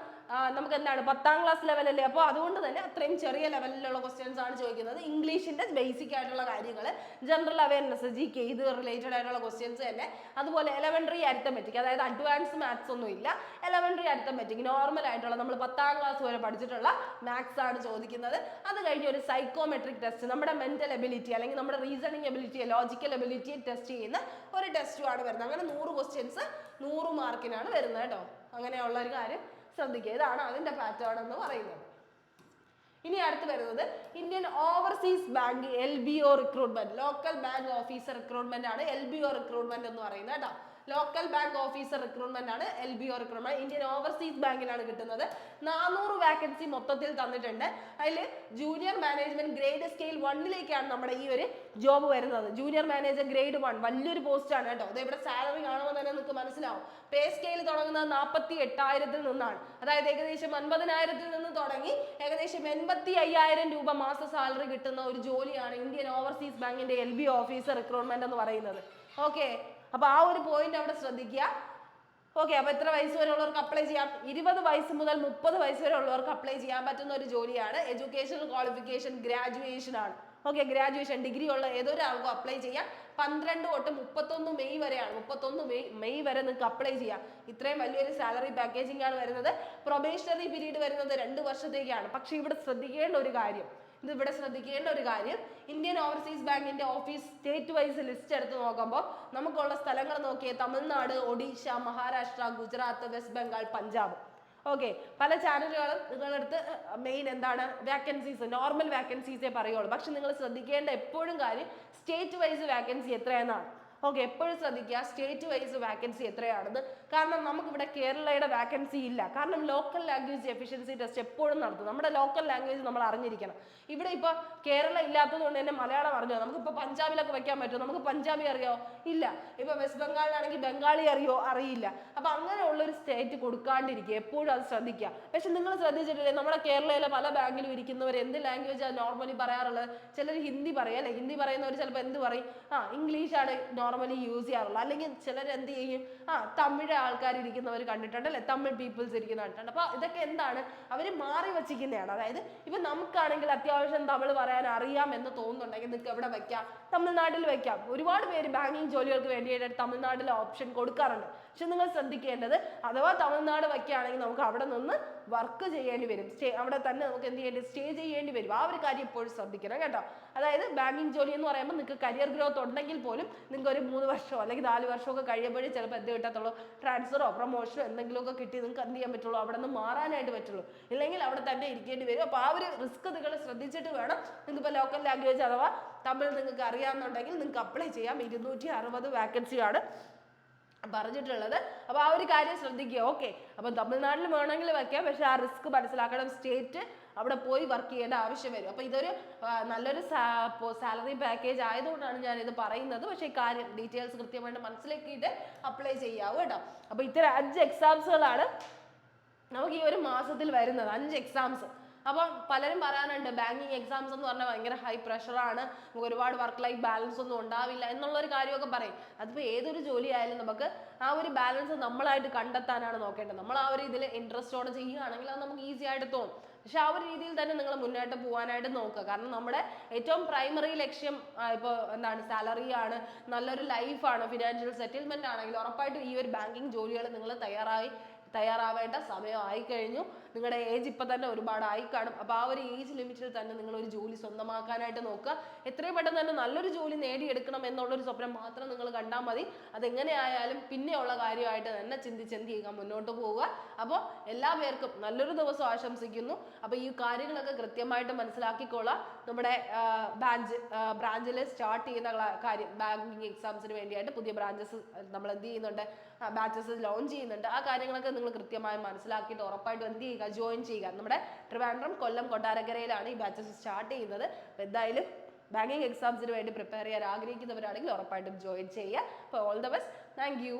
നമുക്ക് എന്താണ് 10ാം ക്ലാസ് ലെവലല്ലേ, അപ്പോൾ അതുകൊണ്ട് തന്നെ അത്രയും ചെറിയ ലെവലിലുള്ള ക്വസ്റ്റ്യൻസ് ആണ് ചോദിക്കുന്നത്. ഇംഗ്ലീഷിന്റെ ബേസിക് ആയിട്ടുള്ള കാര്യങ്ങൾ, ജനറൽ അവയർനെസ്, GK ഇത് റിലേറ്റഡ് ആയിട്ടുള്ള ക്വസ്റ്റ്യൻസ് തന്നെ. അതുപോലെ എലമെന്ററി അരിത്തമെറ്റിക്, അതായത് അഡ്വാൻസ് മാത്സ് ഒന്നും ഇല്ല. എലമെന്ററി അരിത്തമെറ്റിക് നോർമൽ ആയിട്ടുള്ള നമ്മൾ 10ാം ക്ലാസ് വരെ പഠിച്ചിട്ടുള്ള മാത്സ് ആണ് ചോദിക്കുന്നത്. അത് കഴിഞ്ഞ് ഒരു സൈക്കോമെട്രിക് ടെസ്റ്റ്, നമ്മുടെ മെന്റൽ എബിലിറ്റി അല്ലെങ്കിൽ നമ്മുടെ reasoning ability, logical ability test ചെയ്യുന്ന ഒരു ടെസ്റ്റുമാണ് വരുന്നത്. അങ്ങനെ 100 ക്വസ്റ്റ്യൻസ് 100 മാർക്കിനാണ് വരുന്നത് കേട്ടോ. അങ്ങനെയുള്ള ഒരു കാര്യം ശ്രദ്ധിക്കുക. ഇതാണ് അതിന്റെ പാറ്റേൺ എന്ന് പറയുന്നത്. ഇനി അടുത്ത് വരുന്നത് Indian overseas bank LBO recruitment, local bank officer recruitment ആണ് LBO റിക്രൂട്ട്മെന്റ് എന്ന് പറയുന്നത് കേട്ടോ. ലോക്കൽ ബാങ്ക് ഓഫീസർ റിക്രൂട്ട്മെന്റ് ആണ് LBO റിക്രൂട്ട്മെന്റ്. ഇന്ത്യൻ ഓവർസീസ് ബാങ്കിലാണ് കിട്ടുന്നത്. 400 വാക്കൻസി മൊത്തത്തിൽ തന്നിട്ടുണ്ട്. അതിൽ ജൂനിയർ മാനേജ്മെന്റ് ഗ്രേഡ് സ്കെയിൽ 1ലേക്കാണ് നമ്മുടെ ഈ ഒരു ജോബ് വരുന്നത്. ജൂനിയർ മാനേജർ ഗ്രേഡ് 1 വലിയൊരു പോസ്റ്റ് ആണ് കേട്ടോ. അത് ഇവിടെ സാലറി കാണുമ്പോൾ തന്നെ നിങ്ങൾക്ക് മനസ്സിലാവും. പേ സ്കെയിൽ തുടങ്ങുന്നത് 48,000-ൽ നിന്നാണ്. അതായത് ഏകദേശം 50,000-ൽ നിന്ന് തുടങ്ങി ഏകദേശം 85,000 രൂപ മാസ സാലറി കിട്ടുന്ന ഒരു ജോലിയാണ് ഇന്ത്യൻ ഓവർസീസ് ബാങ്കിന്റെ LBO ഓഫീസർ റിക്രൂട്ട്മെന്റ് എന്ന് പറയുന്നത്. ഓക്കെ, അപ്പൊ ആ ഒരു പോയിന്റ് അവിടെ ശ്രദ്ധിക്കുക. ഓക്കെ, അപ്പൊ എത്ര വയസ്സ് വരെ ഉള്ളവർക്ക് അപ്ലൈ ചെയ്യാം? 20 വയസ്സ് മുതൽ 30 വയസ്സ് വരെ ഉള്ളവർക്ക് അപ്ലൈ ചെയ്യാൻ പറ്റുന്ന ഒരു ജോലിയാണ്. എഡ്യൂക്കേഷണൽ ക്വാളിഫിക്കേഷൻ ഗ്രാജുവേഷൻ ആണ്. ഓക്കെ, ഗ്രാജുവേഷൻ ഡിഗ്രി ഉള്ള ഏതൊരാൾക്കും അപ്ലൈ ചെയ്യാം. 12 തൊട്ട് 31 മെയ് വരെയാണ്. 31 മെയ് വരെ നിങ്ങൾക്ക് അപ്ലൈ ചെയ്യാം. ഇത്രയും വലിയൊരു സാലറി പാക്കേജിംഗ് ആണ് വരുന്നത്. പ്രൊബേഷണറി പീരീഡ് വരുന്നത് 2 വർഷത്തേക്കാണ്. പക്ഷെ ഇവിടെ ശ്രദ്ധിക്കേണ്ട ഒരു കാര്യം ഇന്ത്യൻ ഓവർസീസ് ബാങ്കിന്റെ ഓഫീസ് സ്റ്റേറ്റ് വൈസ് ലിസ്റ്റ് എടുത്ത് നോക്കുമ്പോൾ നമുക്കുള്ള സ്ഥലങ്ങൾ നോക്കിയേ, തമിഴ്നാട്, ഒഡീഷ, മഹാരാഷ്ട്ര, ഗുജറാത്ത്, വെസ്റ്റ് ബംഗാൾ, പഞ്ചാബ്. ഓക്കെ, പല ചാനലുകളും നിങ്ങളടുത്ത് മെയിൻ എന്താണ് വാക്കൻസീസ്, നോർമൽ വാക്കൻസീസേ പറയുള്ളൂ. പക്ഷെ നിങ്ങൾ ശ്രദ്ധിക്കേണ്ട എപ്പോഴും കാര്യം സ്റ്റേറ്റ് വൈസ് വാക്കൻസി എത്രയെന്നാണ്. ഓക്കെ, എപ്പോഴും ശ്രദ്ധിക്കുക സ്റ്റേറ്റ് വൈസ് വാക്കൻസി എത്രയാണെന്ന്. കാരണം നമുക്കിവിടെ കേരളയുടെ വാക്കൻസി ഇല്ല. കാരണം ലോക്കൽ ലാംഗ്വേജ് എഫിഷ്യൻസി ടെസ്റ്റ് എപ്പോഴും നടത്തും. നമ്മുടെ ലോക്കൽ ലാംഗ്വേജ് നമ്മൾ അറിഞ്ഞിരിക്കണം. ഇവിടെ ഇപ്പൊ കേരള ഇല്ലാത്തത് കൊണ്ട് തന്നെ മലയാളം അറിഞ്ഞോ? നമുക്കിപ്പോ പഞ്ചാബിലൊക്കെ വെക്കാൻ പറ്റുമോ? നമുക്ക് പഞ്ചാബി അറിയോ? ഇല്ല. ഇപ്പൊ വെസ്റ്റ് ബംഗാളിലാണെങ്കിൽ ബംഗാളി അറിയോ? അറിയില്ല. അപ്പൊ അങ്ങനെയുള്ള ഒരു സ്റ്റേറ്റ് കൊടുക്കാണ്ടിരിക്കുക, എപ്പോഴും അത് ശ്രദ്ധിക്കുക. പക്ഷെ നിങ്ങൾ ശ്രദ്ധിച്ചിട്ടില്ലേ, നമ്മുടെ കേരളയിലെ പല ബാങ്കിലും ഇരിക്കുന്നവർ എന്ത് ലാംഗ്വേജാണ് നോർമലി പറയാറുള്ളത്? ചിലർ ഹിന്ദി പറയും അല്ലെ? ഹിന്ദി പറയുന്നവർ ചിലപ്പോൾ എന്ത് പറയും? ഇംഗ്ലീഷാണ് നോർമലി യൂസ് ചെയ്യാറുള്ളത്. അല്ലെങ്കിൽ ചിലർ എന്ത് ചെയ്യും? തമിഴ് ആൾക്കാർ ഇരിക്കുന്നവർ കണ്ടിട്ടുണ്ട് അല്ലെ? തമിഴ് പീപ്പിൾസ് ഇരിക്കുന്ന കണ്ടിട്ടുണ്ട്. അപ്പൊ ഇതൊക്കെ എന്താണ്? അവർ മാറി വച്ചിരിക്കുന്നതാണ്. അതായത് ഇപ്പൊ നമുക്കാണെങ്കിൽ അത്യാവശ്യം തമിഴ് പറയാൻ അറിയാം എന്ന് തോന്നുന്നുണ്ടെങ്കിൽ നിങ്ങൾക്ക് എവിടെ വെക്കാം? തമിഴ്നാട്ടിൽ വെക്കാം. ഒരുപാട് പേര് ബാങ്കിങ് ജോലികൾക്ക് വേണ്ടിയിട്ട് തമിഴ്നാട്ടിൽ ഓപ്ഷൻ കൊടുക്കാറുണ്ട്. പക്ഷെ നിങ്ങൾ ശ്രദ്ധിക്കേണ്ടത്, അഥവാ തമിഴ്നാട് വയ്ക്കുകയാണെങ്കിൽ നമുക്ക് അവിടെ നിന്ന് വർക്ക് ചെയ്യേണ്ടി വരും. അവിടെ തന്നെ നമുക്ക് എന്ത് ചെയ്യേണ്ടി, സ്റ്റേ ചെയ്യേണ്ടി വരും. ആ ഒരു കാര്യം എപ്പോഴും ശ്രദ്ധിക്കണം കേട്ടോ. അതായത് ബാങ്കിങ് ജോലി എന്ന് പറയുമ്പോൾ നിങ്ങൾക്ക് കരിയർ ഗ്രോത്ത് ഉണ്ടെങ്കിൽ പോലും നിങ്ങൾക്ക് ഒരു 3 വർഷമോ അല്ലെങ്കിൽ 4 വർഷമൊക്കെ കഴിയുമ്പോഴേ ചിലപ്പോൾ എന്ത് കിട്ടത്തുള്ളൂ? ട്രാൻസ്ഫറോ പ്രൊമോഷനോ എന്തെങ്കിലുമൊക്കെ കിട്ടി നിങ്ങൾക്ക് എന്ത് ചെയ്യാൻ പറ്റുള്ളൂ? അവിടെ നിന്ന് മാറാനായിട്ട് പറ്റുള്ളൂ. ഇല്ലെങ്കിൽ അവിടെ തന്നെ ഇരിക്കേണ്ടി വരും. അപ്പോൾ ആ ഒരു റിസ്ക് നിങ്ങൾ ശ്രദ്ധിച്ചിട്ട് വേണം. നിങ്ങൾക്ക് ഇപ്പോൾ ലോക്കൽ ലാംഗ്വേജ് അഥവാ തമിഴ് നിങ്ങൾക്ക് അറിയാമെന്നുണ്ടെങ്കിൽ നിങ്ങൾക്ക് അപ്ലൈ ചെയ്യാം. 260 വാക്കൻസിയാണ് പറഞ്ഞിട്ടുള്ളത്. അപ്പൊ ആ ഒരു കാര്യം ശ്രദ്ധിക്കുക. ഓക്കെ, അപ്പൊ തമിഴ്നാട്ടിൽ വേണമെങ്കിൽ വെക്കാം. പക്ഷെ ആ റിസ്ക് മനസ്സിലാക്കണം. സ്റ്റേറ്റ് അവിടെ പോയി വർക്ക് ചെയ്യേണ്ട ആവശ്യം വരും. അപ്പൊ ഇതൊരു നല്ലൊരു സാലറി പാക്കേജ് ആയതുകൊണ്ടാണ് ഞാൻ ഇത് പറയുന്നത്. പക്ഷേ ഈ കാര്യം ഡീറ്റെയിൽസ് കൃത്യമായിട്ട് മനസ്സിലാക്കിയിട്ട് അപ്ലൈ ചെയ്യാവൂ കേട്ടോ. അപ്പൊ ഇത്തരം 5 എക്സാംസുകളാണ് നമുക്ക് ഈ ഒരു മാസത്തിൽ വരുന്നത്. 5 എക്സാംസ്. അപ്പം പലരും പറയാനുണ്ട് ബാങ്കിങ് എക്സാംസ് എന്ന് പറഞ്ഞാൽ ഭയങ്കര ഹൈ പ്രഷറാണ്, നമുക്ക് ഒരുപാട് വർക്ക് ലൈഫ് ബാലൻസ് ഒന്നും ഉണ്ടാവില്ല എന്നുള്ളൊരു കാര്യമൊക്കെ പറയും. അതിപ്പോൾ ഏതൊരു ജോലി ആയാലും നമുക്ക് ആ ഒരു ബാലൻസ് നമ്മളായിട്ട് കണ്ടെത്താനാണ് നോക്കേണ്ടത്. നമ്മൾ ആ ഒരു ഇതിൽ ഇൻട്രസ്റ്റോടെ ചെയ്യുകയാണെങ്കിൽ അത് നമുക്ക് ഈസി ആയിട്ട് തോന്നും. പക്ഷെ ആ ഒരു രീതിയിൽ തന്നെ നിങ്ങൾ മുന്നോട്ട് പോകാനായിട്ട് നോക്കുക. കാരണം നമ്മുടെ ഏറ്റവും പ്രൈമറി ലക്ഷ്യം ഇപ്പോൾ എന്താണ്? സാലറി ആണ്, നല്ലൊരു ലൈഫാണ്, ഫിനാൻഷ്യൽ സെറ്റിൽമെന്റ് ആണെങ്കിൽ ഉറപ്പായിട്ടും ഈ ഒരു ബാങ്കിങ് ജോലികൾ നിങ്ങൾ തയ്യാറാവേണ്ട സമയമായി കഴിഞ്ഞു. നിങ്ങളുടെ ഏജ് ഇപ്പം തന്നെ ഒരുപാട് ആയി കാണും. അപ്പോൾ ആ ഒരു ഏജ് ലിമിറ്റിൽ തന്നെ നിങ്ങൾ ഒരു ജോലി സ്വന്തമാക്കാനായിട്ട് നോക്കുക. എത്രയും പെട്ടെന്ന് തന്നെ നല്ലൊരു ജോലി നേടിയെടുക്കണം എന്നുള്ളൊരു സ്വപ്നം മാത്രം നിങ്ങൾ കണ്ടാൽ മതി. അതെങ്ങനെയായാലും പിന്നെയുള്ള കാര്യമായിട്ട് തന്നെ ചിന്തിച്ച് എന്ത് ചെയ്യുക, മുന്നോട്ട് പോവുക. അപ്പോൾ എല്ലാ പേർക്കും നല്ലൊരു ദിവസം ആശംസിക്കുന്നു. അപ്പോൾ ഈ കാര്യങ്ങളൊക്കെ കൃത്യമായിട്ട് മനസ്സിലാക്കിക്കൊള്ളാം. നമ്മുടെ ബ്രാഞ്ചിൽ സ്റ്റാർട്ട് ചെയ്യുന്ന കാര്യം, ബാങ്കിങ് എക്സാംസിന് വേണ്ടിയായിട്ട് പുതിയ ബ്രാഞ്ചസ് നമ്മൾ എന്ത് ചെയ്യുന്നുണ്ട്, ബാച്ചസ് ലോഞ്ച് ചെയ്യുന്നുണ്ട്. ആ കാര്യങ്ങളൊക്കെ നിങ്ങൾ കൃത്യമായി മനസ്സിലാക്കിയിട്ട് ഉറപ്പായിട്ടും എന്ത് ചെയ്യുക, ജോയിൻ ചെയ്യുക. നമ്മുടെ ട്രിവാൻഡ്രം, കൊല്ലം, കൊട്ടാരക്കരയിലാണ് ഈ ബാച്ചസ് സ്റ്റാർട്ട് ചെയ്യുന്നത്. അപ്പോൾ എന്തായാലും ബാങ്കിങ് എക്സാംസിന് വേണ്ടി പ്രിപ്പയർ ചെയ്യാൻ ആഗ്രഹിക്കുന്നവരാണെങ്കിൽ ഉറപ്പായിട്ടും ജോയിൻ ചെയ്യുക. അപ്പോൾ all the best. Thank you.